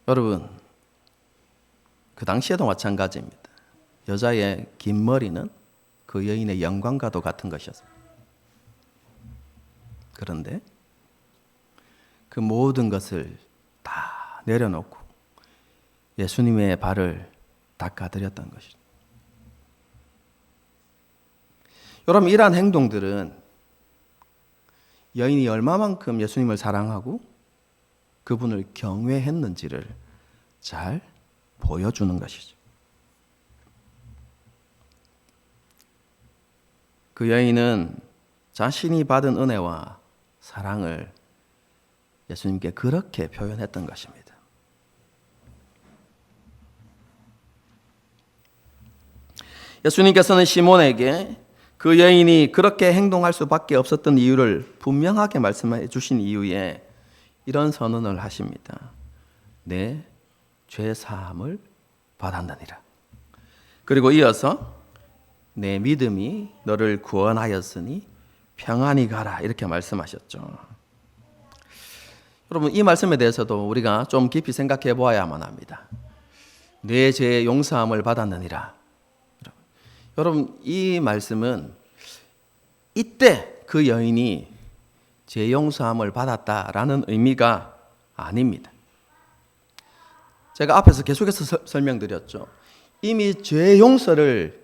여러분, 그 당시에도 마찬가지입니다. 여자의 긴 머리는 그 여인의 영광과도 같은 것이었습니다. 그런데 그 모든 것을 다 내려놓고 예수님의 발을 닦아드렸던 것이죠. 여러분, 이러한 행동들은 여인이 얼마만큼 예수님을 사랑하고 그분을 경외했는지를 잘 보여주는 것이죠. 그 여인은 자신이 받은 은혜와 사랑을 예수님께 그렇게 표현했던 것입니다. 예수님께서는 시몬에게 그 여인이 그렇게 행동할 수밖에 없었던 이유를 분명하게 말씀해 주신 이후에 이런 선언을 하십니다. 내 죄 사함을 받았느니라. 그리고 이어서 내 믿음이 너를 구원하였으니 평안히 가라 이렇게 말씀하셨죠. 여러분, 이 말씀에 대해서도 우리가 좀 깊이 생각해 보아야만 합니다. 내 죄의 용서함을 받았느니라. 여러분, 이 말씀은 이때 그 여인이 죄 용서함을 받았다라는 의미가 아닙니다. 제가 앞에서 계속해서 설명드렸죠. 이미 죄 용서를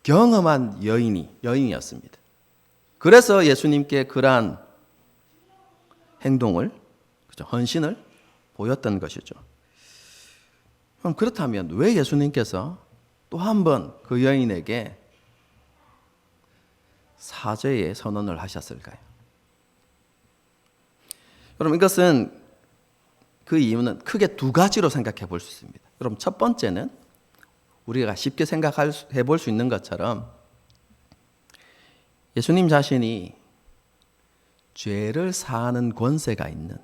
경험한 여인이었습니다. 그래서 예수님께 그러한 행동을, 헌신을 보였던 것이죠. 그럼 그렇다면 왜 예수님께서 또 한 번 그 여인에게 사죄의 선언을 하셨을까요? 여러분, 이것은 그 이유는 크게 두 가지로 생각해 볼 수 있습니다. 여러분, 첫 번째는 우리가 쉽게 생각해 볼 수 있는 것처럼 예수님 자신이 죄를 사하는 권세가 있는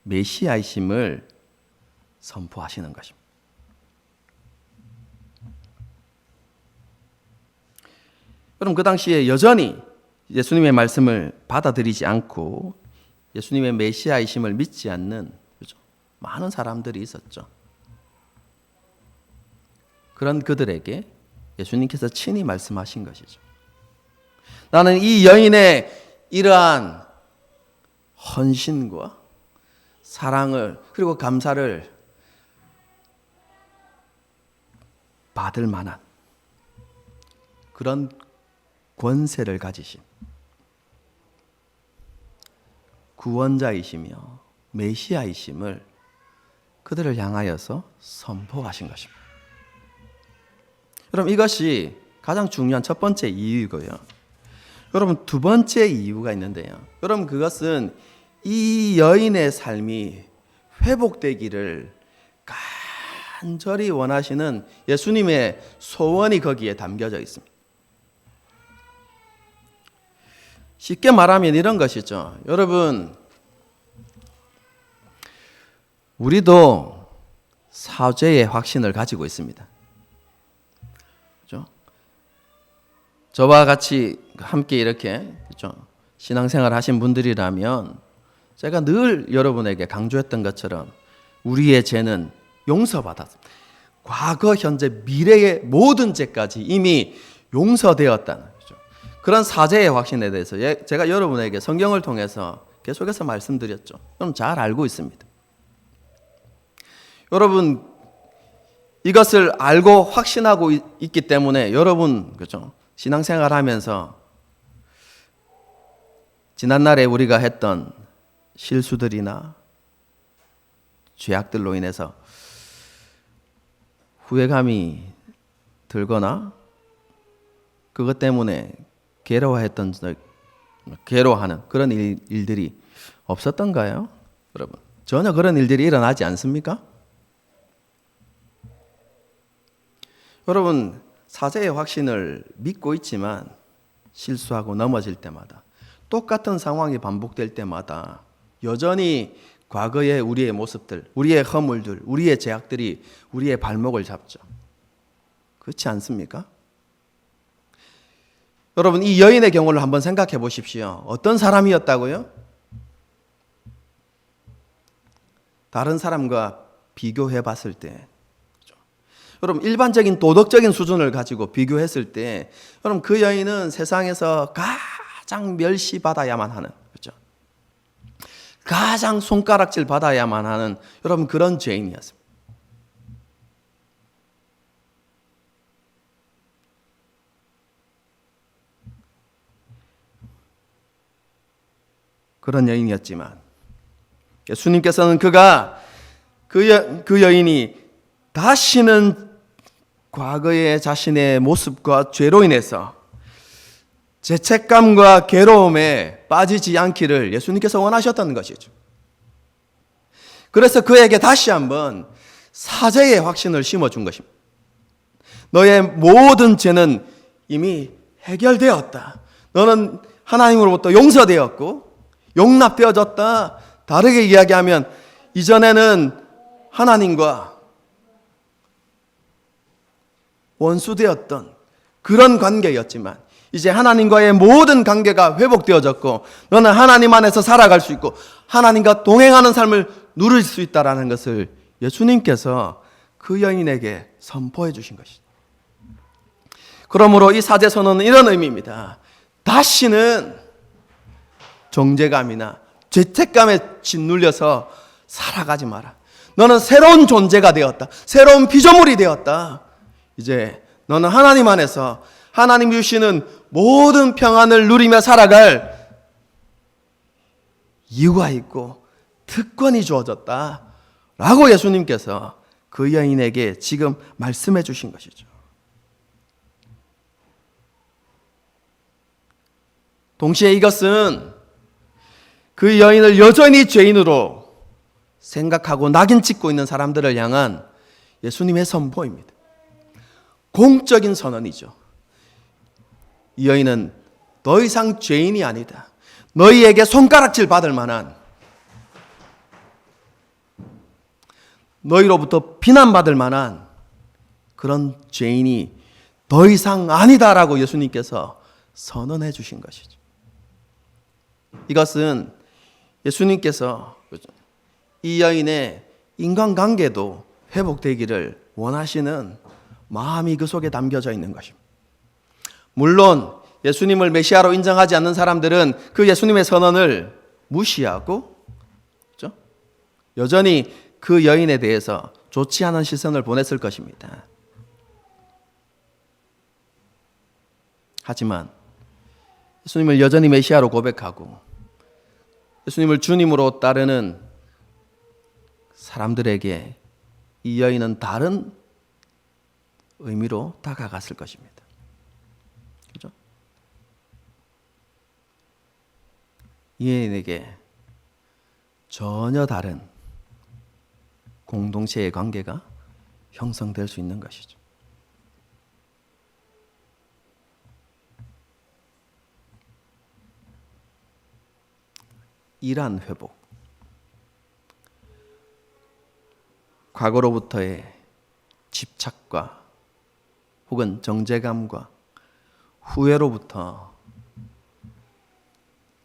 메시아이심을 선포하시는 것입니다. 여러분, 그 당시에 여전히 예수님의 말씀을 받아들이지 않고 예수님의 메시아이심을 믿지 않는 많은 사람들이 있었죠. 그런 그들에게 예수님께서 친히 말씀하신 것이죠. 나는 이 여인의 이러한 헌신과 사랑을 그리고 감사를 받을 만한 그런 권세를 가지신 구원자이시며 메시아이심을 그들을 향하여서 선포하신 것입니다. 여러분, 이것이 가장 중요한 첫 번째 이유이고요. 여러분, 두 번째 이유가 있는데요. 여러분, 그것은 이 여인의 삶이 회복되기를 간절히 원하시는 예수님의 소원이 거기에 담겨져 있습니다. 쉽게 말하면 이런 것이죠. 여러분, 우리도 사죄의 확신을 가지고 있습니다. 그렇죠? 저와 같이 함께 이렇게 그렇죠? 신앙생활 하신 분들이라면 제가 늘 여러분에게 강조했던 것처럼 우리의 죄는 용서받았습니다. 과거, 현재, 미래의 모든 죄까지 이미 용서되었다는 거죠. 그런 사죄의 확신에 대해서 제가 여러분에게 성경을 통해서 계속해서 말씀드렸죠. 여러분 잘 알고 있습니다. 여러분 이것을 알고 확신하고 있기 때문에 여러분 그죠? 신앙생활하면서 지난날에 우리가 했던 실수들이나 죄악들로 인해서 후회감이 들거나 그것 때문에 괴로워하는 그런 일들이 없었던가요? 여러분 전혀 그런 일들이 일어나지 않습니까? 여러분 사죄의 확신을 믿고 있지만 실수하고 넘어질 때마다 똑같은 상황이 반복될 때마다 여전히 과거의 우리의 모습들, 우리의 허물들, 우리의 죄악들이 우리의 발목을 잡죠. 그렇지 않습니까? 여러분 이 여인의 경우를 한번 생각해 보십시오. 어떤 사람이었다고요? 다른 사람과 비교해 봤을 때 여러분 일반적인 도덕적인 수준을 가지고 비교했을 때 여러분 그 여인은 세상에서 가장 멸시받아야만 하는 그렇죠? 가장 손가락질 받아야만 하는 여러분 그런 죄인이었습니다. 그런 여인이었지만 예수님께서는 그 여인이 다시는 과거의 자신의 모습과 죄로 인해서 죄책감과 괴로움에 빠지지 않기를 예수님께서 원하셨다는 것이죠. 그래서 그에게 다시 한번 사죄의 확신을 심어준 것입니다. 너의 모든 죄는 이미 해결되었다. 너는 하나님으로부터 용서되었고 용납되어졌다. 다르게 이야기하면 이전에는 하나님과 원수되었던 그런 관계였지만 이제 하나님과의 모든 관계가 회복되어졌고 너는 하나님 안에서 살아갈 수 있고 하나님과 동행하는 삶을 누릴 수 있다는 것을 예수님께서 그 여인에게 선포해 주신 것이죠. 그러므로 이 사죄 선언은 이런 의미입니다. 다시는 정죄감이나 죄책감에 짓눌려서 살아가지 마라. 너는 새로운 존재가 되었다. 새로운 피조물이 되었다. 이제 너는 하나님 안에서 하나님 주시는 모든 평안을 누리며 살아갈 이유가 있고 특권이 주어졌다. 라고 예수님께서 그 여인에게 지금 말씀해 주신 것이죠. 동시에 이것은 그 여인을 여전히 죄인으로 생각하고 낙인 찍고 있는 사람들을 향한 예수님의 선포입니다. 공적인 선언이죠. 이 여인은 더 이상 죄인이 아니다. 너희에게 손가락질 받을 만한, 너희로부터 비난받을 만한 그런 죄인이 더 이상 아니다라고 예수님께서 선언해 주신 것이죠. 이것은 예수님께서 이 여인의 인간관계도 회복되기를 원하시는 마음이 그 속에 담겨져 있는 것입니다. 물론 예수님을 메시아로 인정하지 않는 사람들은 그 예수님의 선언을 무시하고 그렇죠? 여전히 그 여인에 대해서 좋지 않은 시선을 보냈을 것입니다. 하지만 예수님을 여전히 메시아로 고백하고 예수님을 주님으로 따르는 사람들에게 이 여인은 다른 의미로 다가갔을 것입니다. 그렇죠? 이 여인에게 전혀 다른 공동체의 관계가 형성될 수 있는 것이죠. 일한 회복, 과거로부터의 집착과 혹은 정죄감과 후회로부터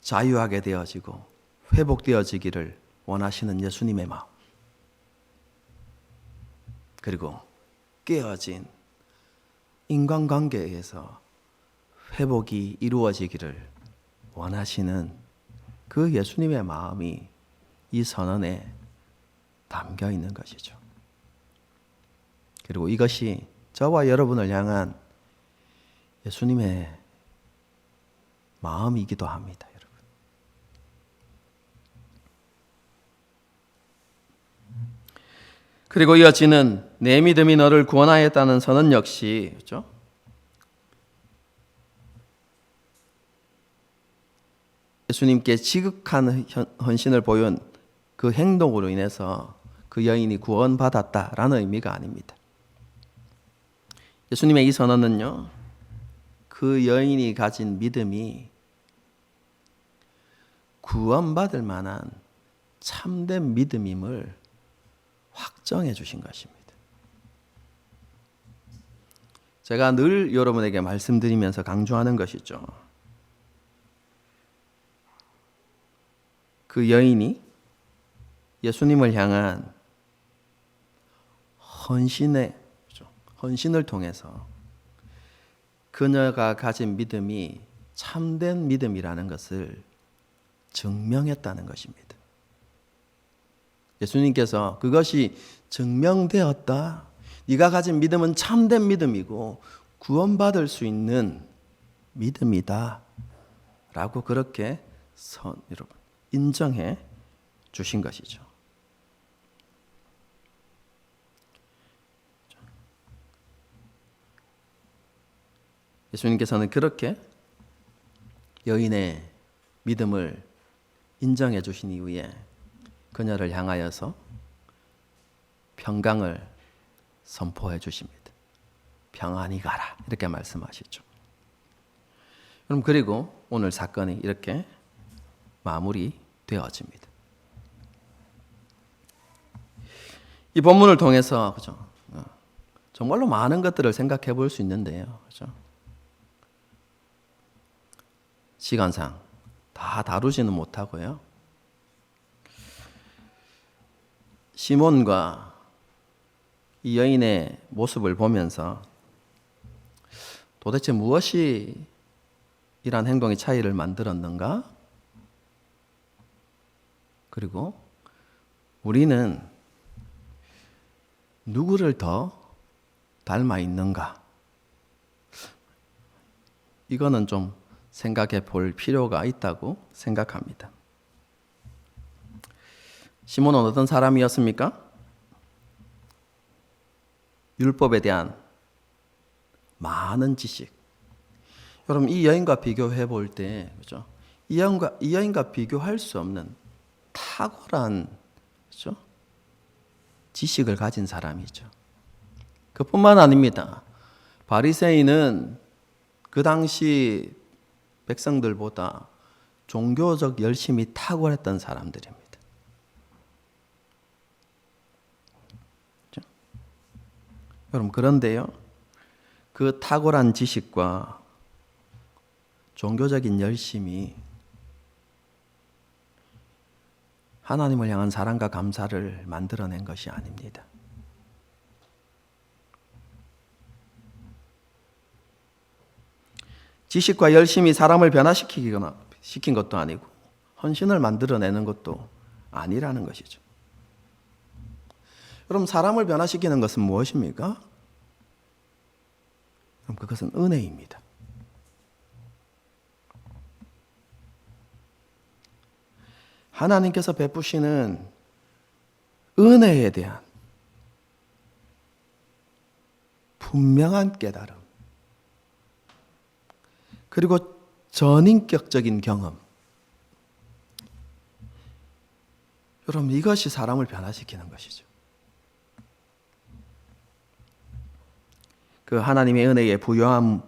자유하게 되어지고 회복되어지기를 원하시는 예수님의 마음, 그리고 깨어진 인간관계에서 회복이 이루어지기를 원하시는 그 예수님의 마음이 이 선언에 담겨 있는 것이죠. 그리고 이것이 저와 여러분을 향한 예수님의 마음이기도 합니다, 여러분. 그리고 이어지는 내 믿음이 너를 구원하였다는 선언 역시, 그렇죠? 예수님께 지극한 헌신을 보인 그 행동으로 인해서 그 여인이 구원받았다라는 의미가 아닙니다. 예수님의 이 선언은요, 그 여인이 가진 믿음이 구원받을 만한 참된 믿음임을 확정해 주신 것입니다. 제가 늘 여러분에게 말씀드리면서 강조하는 것이죠. 그 여인이 예수님을 향한 헌신을 통해서 그녀가 가진 믿음이 참된 믿음이라는 것을 증명했다는 것입니다. 예수님께서 그것이 증명되었다, 네가 가진 믿음은 참된 믿음이고 구원받을 수 있는 믿음이다 라고 그렇게 여러분 인정해 주신 것이죠. 예수님께서는 그렇게 여인의 믿음을 인정해 주신 이후에 그녀를 향하여서 평강을 선포해 주십니다. 평안히 가라, 이렇게 말씀하시죠. 그럼 그리고 오늘 사건이 이렇게 마무리되어집니다. 이 본문을 통해서, 그죠? 정말로 많은 것들을 생각해 볼 수 있는데요, 그죠? 시간상 다 다루지는 못하고요. 시몬과 이 여인의 모습을 보면서 도대체 무엇이 이러한 행동의 차이를 만들었는가? 그리고 우리는 누구를 더 닮아 있는가? 이거는 좀 생각해 볼 필요가 있다고 생각합니다. 시몬은 어떤 사람이었습니까? 율법에 대한 많은 지식. 여러분, 이 여인과 비교해 볼 때, 그렇죠? 이 여인과 비교할 수 없는 탁월한, 그렇죠? 지식을 가진 사람이죠. 그뿐만 아닙니다. 바리새인은 그 당시 백성들보다 종교적 열심이 탁월했던 사람들입니다. 그렇죠? 여러분, 그런데요, 그 탁월한 지식과 종교적인 열심이 하나님을 향한 사랑과 감사를 만들어낸 것이 아닙니다. 지식과 열심이 사람을 시킨 것도 아니고 헌신을 만들어내는 것도 아니라는 것이죠. 여러분, 사람을 변화시키는 것은 무엇입니까? 그럼 그것은 은혜입니다. 하나님께서 베푸시는 은혜에 대한 분명한 깨달음, 그리고 전인격적인 경험. 여러분, 이것이 사람을 변화시키는 것이죠. 그 하나님의 은혜의 부요함을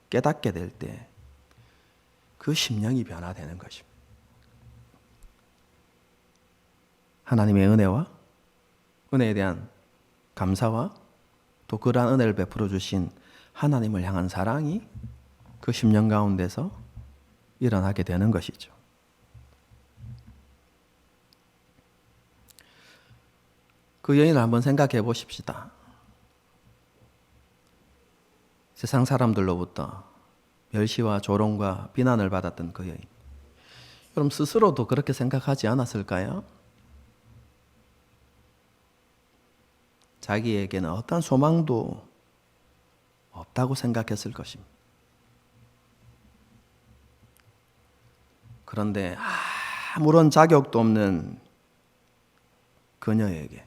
깨닫게 될 때 그 심령이 변화되는 것입니다. 하나님의 은혜와 은혜에 대한 감사와 또 그러한 은혜를 베풀어 주신 하나님을 향한 사랑이 그 10년 가운데서 일어나게 되는 것이죠. 그 여인을 한번 생각해 보십시다. 세상 사람들로부터 멸시와 조롱과 비난을 받았던 그 여인. 그럼 스스로도 그렇게 생각하지 않았을까요? 자기에게는 어떤 소망도 없다고 생각했을 것입니다. 그런데 아무런 자격도 없는 그녀에게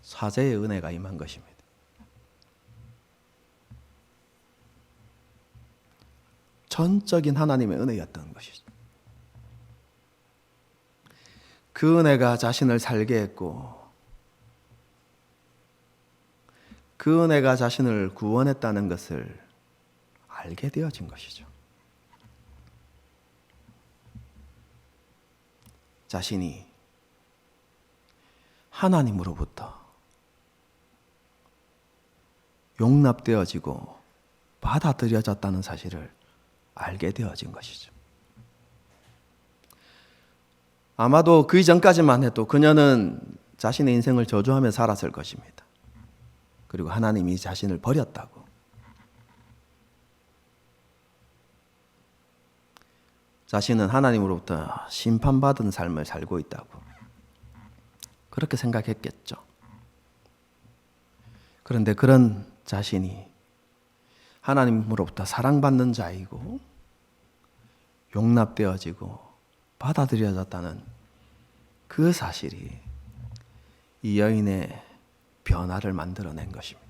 사죄의 은혜가 임한 것입니다. 전적인 하나님의 은혜였던 것이죠. 그 은혜가 자신을 살게 했고 그 은혜가 자신을 구원했다는 것을 알게 되어진 것이죠. 자신이 하나님으로부터 용납되어지고 받아들여졌다는 사실을 알게 되어진 것이죠. 아마도 그 이전까지만 해도 그녀는 자신의 인생을 저주하며 살았을 것입니다. 그리고 하나님이 자신을 버렸다고. 자신은 하나님으로부터 심판받은 삶을 살고 있다고. 그렇게 생각했겠죠. 그런데 그런 자신이 하나님으로부터 사랑받는 자이고 용납되어지고 받아들여졌다는 그 사실이 이 여인의 변화를 만들어낸 것입니다.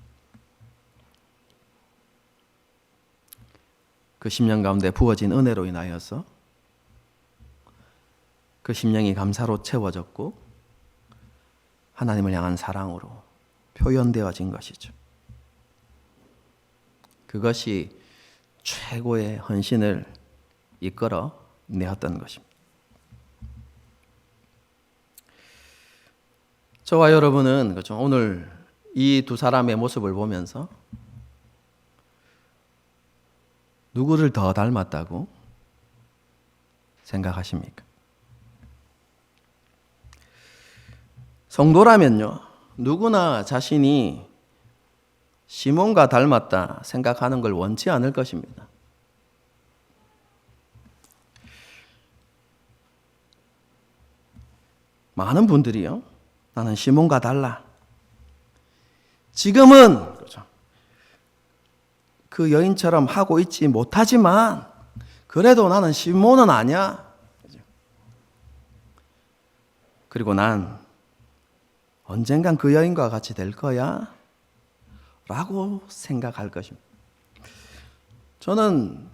그 10년 가운데 부어진 은혜로 인하여서 그 심령이 감사로 채워졌고 하나님을 향한 사랑으로 표현되어진 것이죠. 그것이 최고의 헌신을 이끌어 내었던 것입니다. 저와 여러분은 그렇죠. 오늘 이 두 사람의 모습을 보면서 누구를 더 닮았다고 생각하십니까? 성도라면요, 누구나 자신이 시몬과 닮았다 생각하는 걸 원치 않을 것입니다. 많은 분들이요, 나는 시몬과 달라. 지금은 그렇죠, 그 여인처럼 하고 있지 못하지만 그래도 나는 시몬은 아니야. 그리고 난 언젠간 그 여인과 같이 될 거야 라고 생각할 것입니다. 저는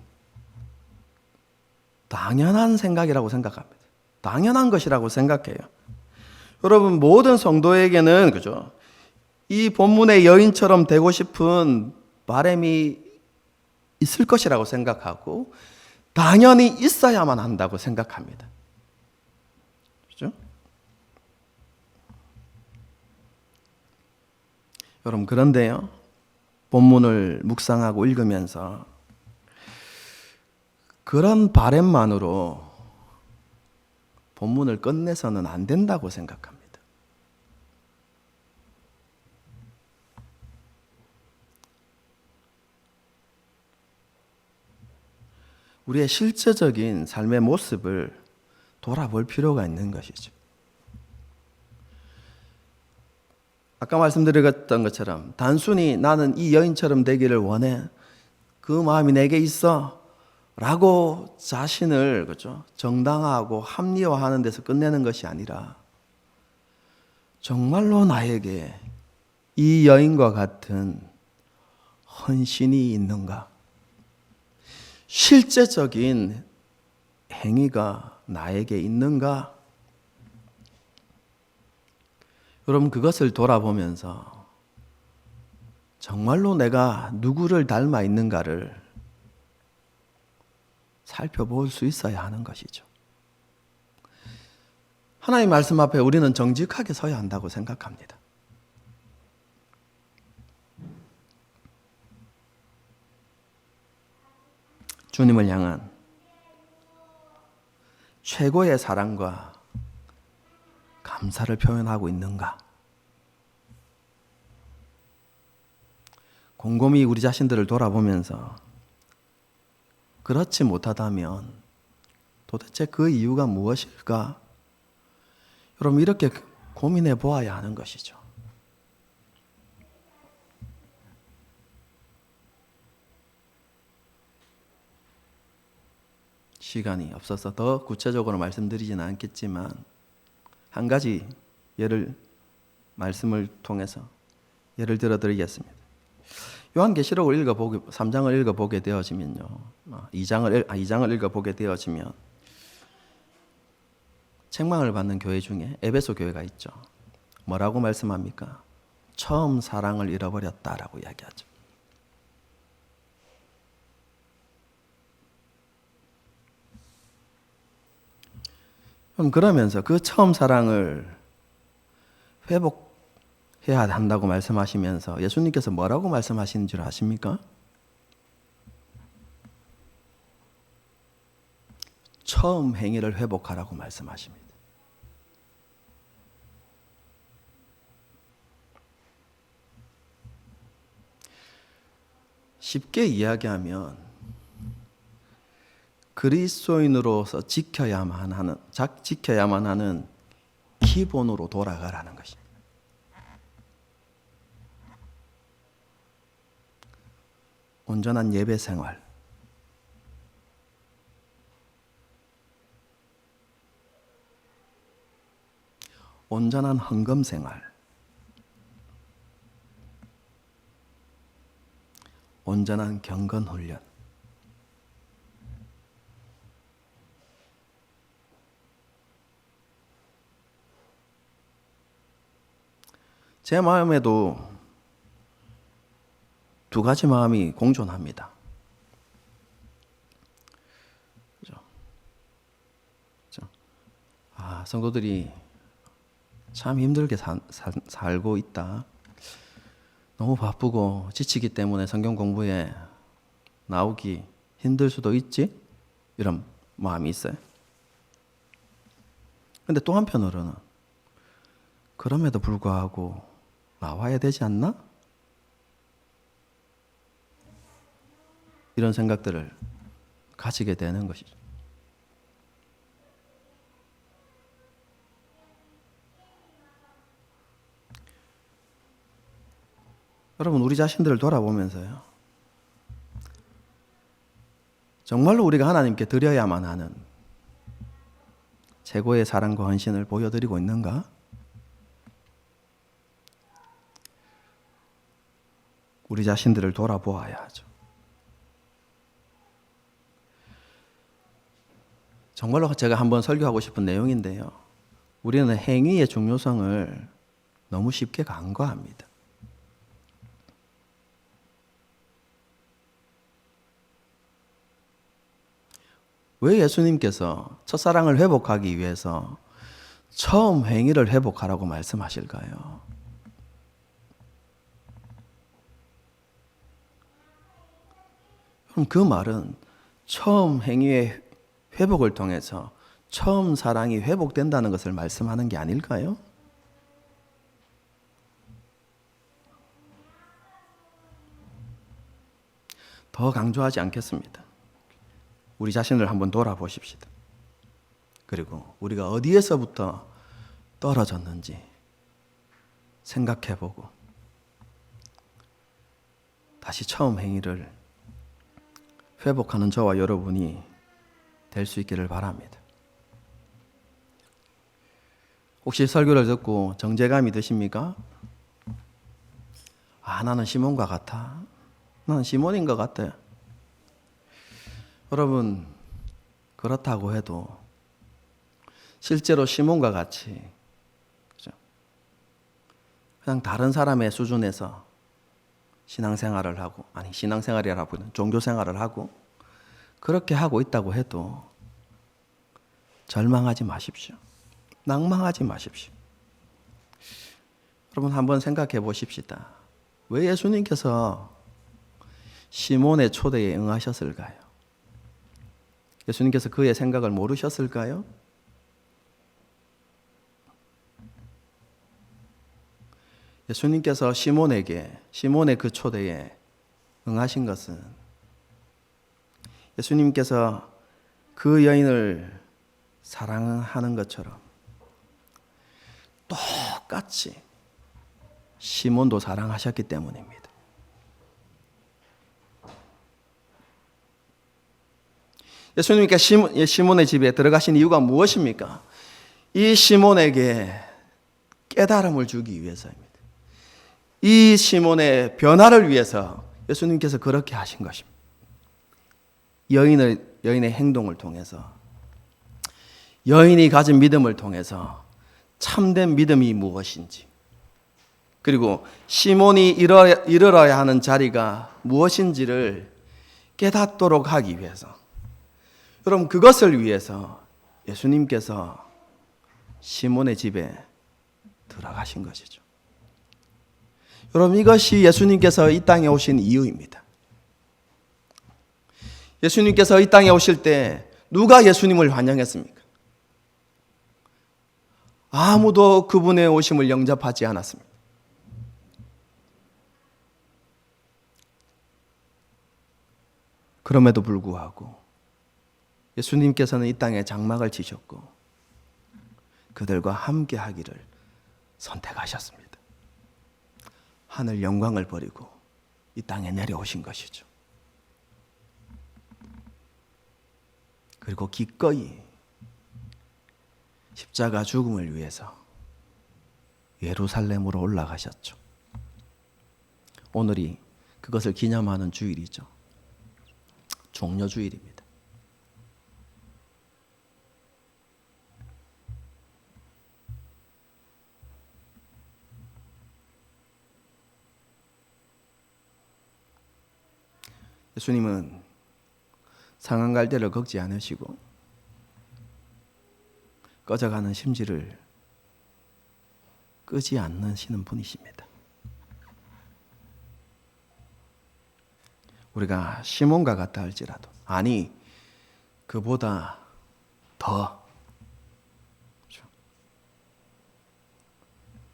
당연한 생각이라고 생각합니다. 당연한 것이라고 생각해요. 여러분, 모든 성도에게는 그죠, 이 본문의 여인처럼 되고 싶은 바람이 있을 것이라고 생각하고 당연히 있어야만 한다고 생각합니다. 그죠? 여러분, 그런데요, 본문을 묵상하고 읽으면서 그런 바람만으로 본문을 끝내서는 안 된다고 생각합니다. 우리의 실제적인 삶의 모습을 돌아볼 필요가 있는 것이죠. 아까 말씀드렸던 것처럼 단순히 나는 이 여인처럼 되기를 원해, 그 마음이 내게 있어 라고 자신을 그렇죠, 정당화하고 합리화하는 데서 끝내는 것이 아니라 정말로 나에게 이 여인과 같은 헌신이 있는가, 실제적인 행위가 나에게 있는가, 여러분, 그것을 돌아보면서 정말로 내가 누구를 닮아 있는가를 살펴볼 수 있어야 하는 것이죠. 하나님 말씀 앞에 우리는 정직하게 서야 한다고 생각합니다. 주님을 향한 최고의 사랑과 감사를 표현하고 있는가? 곰곰이 우리 자신들을 돌아보면서 그렇지 못하다면 도대체 그 이유가 무엇일까? 여러분, 이렇게 고민해 보아야 하는 것이죠. 시간이 없어서 더 구체적으로 말씀드리지는 않겠지만 한 가지 말씀을 통해서 예를 들어 드리겠습니다. 요한계시록을 3장을 읽어보게 되어지면요, 2장을 읽어보게 되어지면 책망을 받는 교회 중에 에베소 교회가 있죠. 뭐라고 말씀합니까? 처음 사랑을 잃어버렸다라고 이야기하죠. 그러면서 그 처음 사랑을 회복해야 한다고 말씀하시면서 예수님께서 뭐라고 말씀하시는 줄 아십니까? 처음 행위를 회복하라고 말씀하십니다. 쉽게 이야기하면 그리스도인으로서 지켜야만 하는 기본으로 돌아가라는 것입니다. 온전한 예배 생활, 온전한 헌금 생활, 온전한 경건 훈련, 제 마음에도 두 가지 마음이 공존합니다. 그죠? 성도들이 참 힘들게 살고 있다. 너무 바쁘고 지치기 때문에 성경 공부에 나오기 힘들 수도 있지? 이런 마음이 있어요. 근데 또 한편으로는 그럼에도 불구하고 나와야 되지 않나? 이런 생각들을 가지게 되는 것이죠. 여러분, 우리 자신들을 돌아보면서요, 정말로 우리가 하나님께 드려야만 하는 최고의 사랑과 헌신을 보여드리고 있는가? 우리 자신들을 돌아보아야 하죠. 정말로 제가 한번 설교하고 싶은 내용인데요, 우리는 행위의 중요성을 너무 쉽게 간과합니다. 왜 예수님께서 첫사랑을 회복하기 위해서 처음 행위를 회복하라고 말씀하실까요? 그럼 그 말은 처음 행위의 회복을 통해서 처음 사랑이 회복된다는 것을 말씀하는 게 아닐까요? 더 강조하지 않겠습니다. 우리 자신을 한번 돌아보십시다. 그리고 우리가 어디에서부터 떨어졌는지 생각해보고 다시 처음 행위를 회복하는 저와 여러분이 될 수 있기를 바랍니다. 혹시 설교를 듣고 정죄감이 드십니까? 나는 시몬과 같아. 나는 시몬인 것 같아. 여러분, 그렇다고 해도 실제로 시몬과 같이, 그죠? 그냥 다른 사람의 수준에서 신앙생활을 하고, 신앙생활이라고 하는 종교생활을 하고 그렇게 하고 있다고 해도 절망하지 마십시오. 낭망하지 마십시오. 여러분 한번 생각해 보십시다. 왜 예수님께서 시몬의 초대에 응하셨을까요? 예수님께서 그의 생각을 모르셨을까요? 예수님께서 시몬의 그 초대에 응하신 것은 예수님께서 그 여인을 사랑하는 것처럼 똑같이 시몬도 사랑하셨기 때문입니다. 예수님께서 시몬의 집에 들어가신 이유가 무엇입니까? 이 시몬에게 깨달음을 주기 위해서입니다. 이 시몬의 변화를 위해서 예수님께서 그렇게 하신 것입니다. 여인의 행동을 통해서, 여인이 가진 믿음을 통해서 참된 믿음이 무엇인지, 그리고 시몬이 이르러야 하는 자리가 무엇인지를 깨닫도록 하기 위해서, 여러분 그것을 위해서 예수님께서 시몬의 집에 들어가신 것이죠. 여러분 이것이 예수님께서 이 땅에 오신 이유입니다. 예수님께서 이 땅에 오실 때 누가 예수님을 환영했습니까? 아무도 그분의 오심을 영접하지 않았습니다. 그럼에도 불구하고 예수님께서는 이 땅에 장막을 치셨고 그들과 함께 하기를 선택하셨습니다. 하늘 영광을 버리고 이 땅에 내려오신 것이죠. 그리고 기꺼이 십자가 죽음을 위해서 예루살렘으로 올라가셨죠. 오늘이 그것을 기념하는 주일이죠. 종려주일입니다. 예수님은 상한 갈대를 걷지 않으시고 꺼져가는 심지를 끄지 않으시는 분이십니다. 우리가 시몬과 같다 할지라도, 아니 그보다 더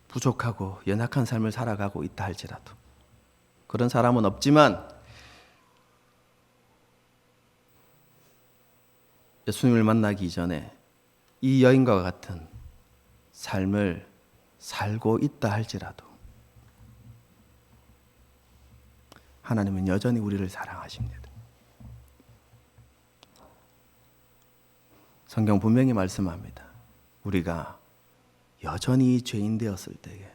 부족하고 연약한 삶을 살아가고 있다 할지라도, 그런 사람은 없지만 예수님을 만나기 전에 이 여인과 같은 삶을 살고 있다 할지라도 하나님은 여전히 우리를 사랑하십니다. 성경 분명히 말씀합니다. 우리가 여전히 죄인 되었을 때에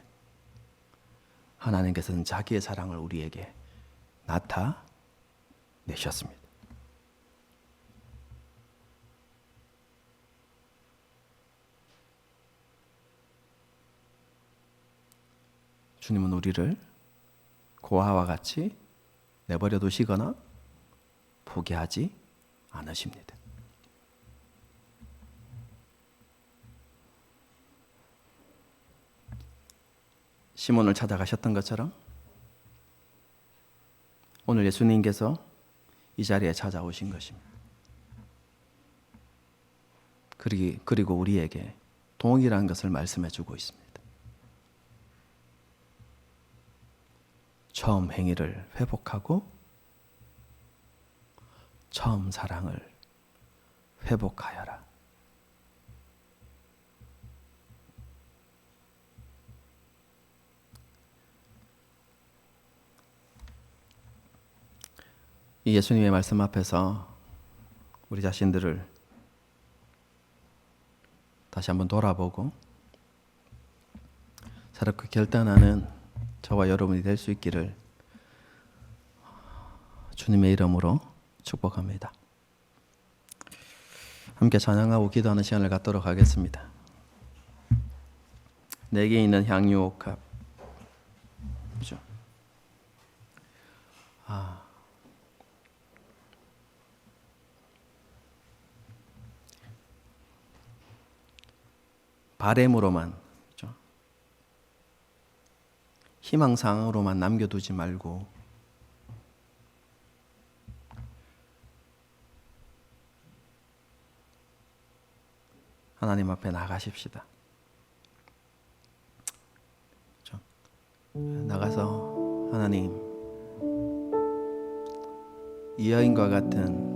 하나님께서는 자기의 사랑을 우리에게 나타내셨습니다. 주님은 우리를 고아와 같이 내버려 두시거나 포기하지 않으십니다. 시몬을 찾아가셨던 것처럼 오늘 예수님께서 이 자리에 찾아오신 것입니다. 그리고 우리에게 동일한 것을 말씀해 주고 있습니다. 처음 행위를 회복하고 처음 사랑을 회복하여라. 이 예수님의 말씀 앞에서 우리 자신들을 다시 한번 돌아보고 새롭게 결단하는 저와 여러분이 될 수 있기를 주님의 이름으로 축복합니다. 함께 찬양하고 기도하는 시간을 갖도록 하겠습니다. 내게 있는 향유 옥합. 그렇죠? 바램으로만, 그렇죠? 희망사항으로만 남겨두지 말고 하나님 앞에 나가십시다. 그렇죠? 나가서 하나님, 이 여인과 같은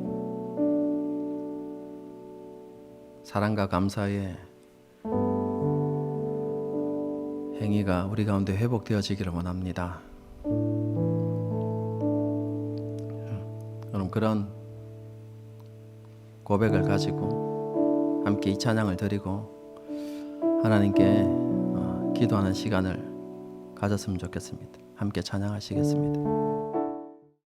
사랑과 감사의 행위가 우리 가운데 회복되어지기를 원합니다. 그럼 그런 고백을 가지고 함께 이 찬양을 드리고 하나님께 기도하는 시간을 가졌으면 좋겠습니다. 함께 찬양하시겠습니다.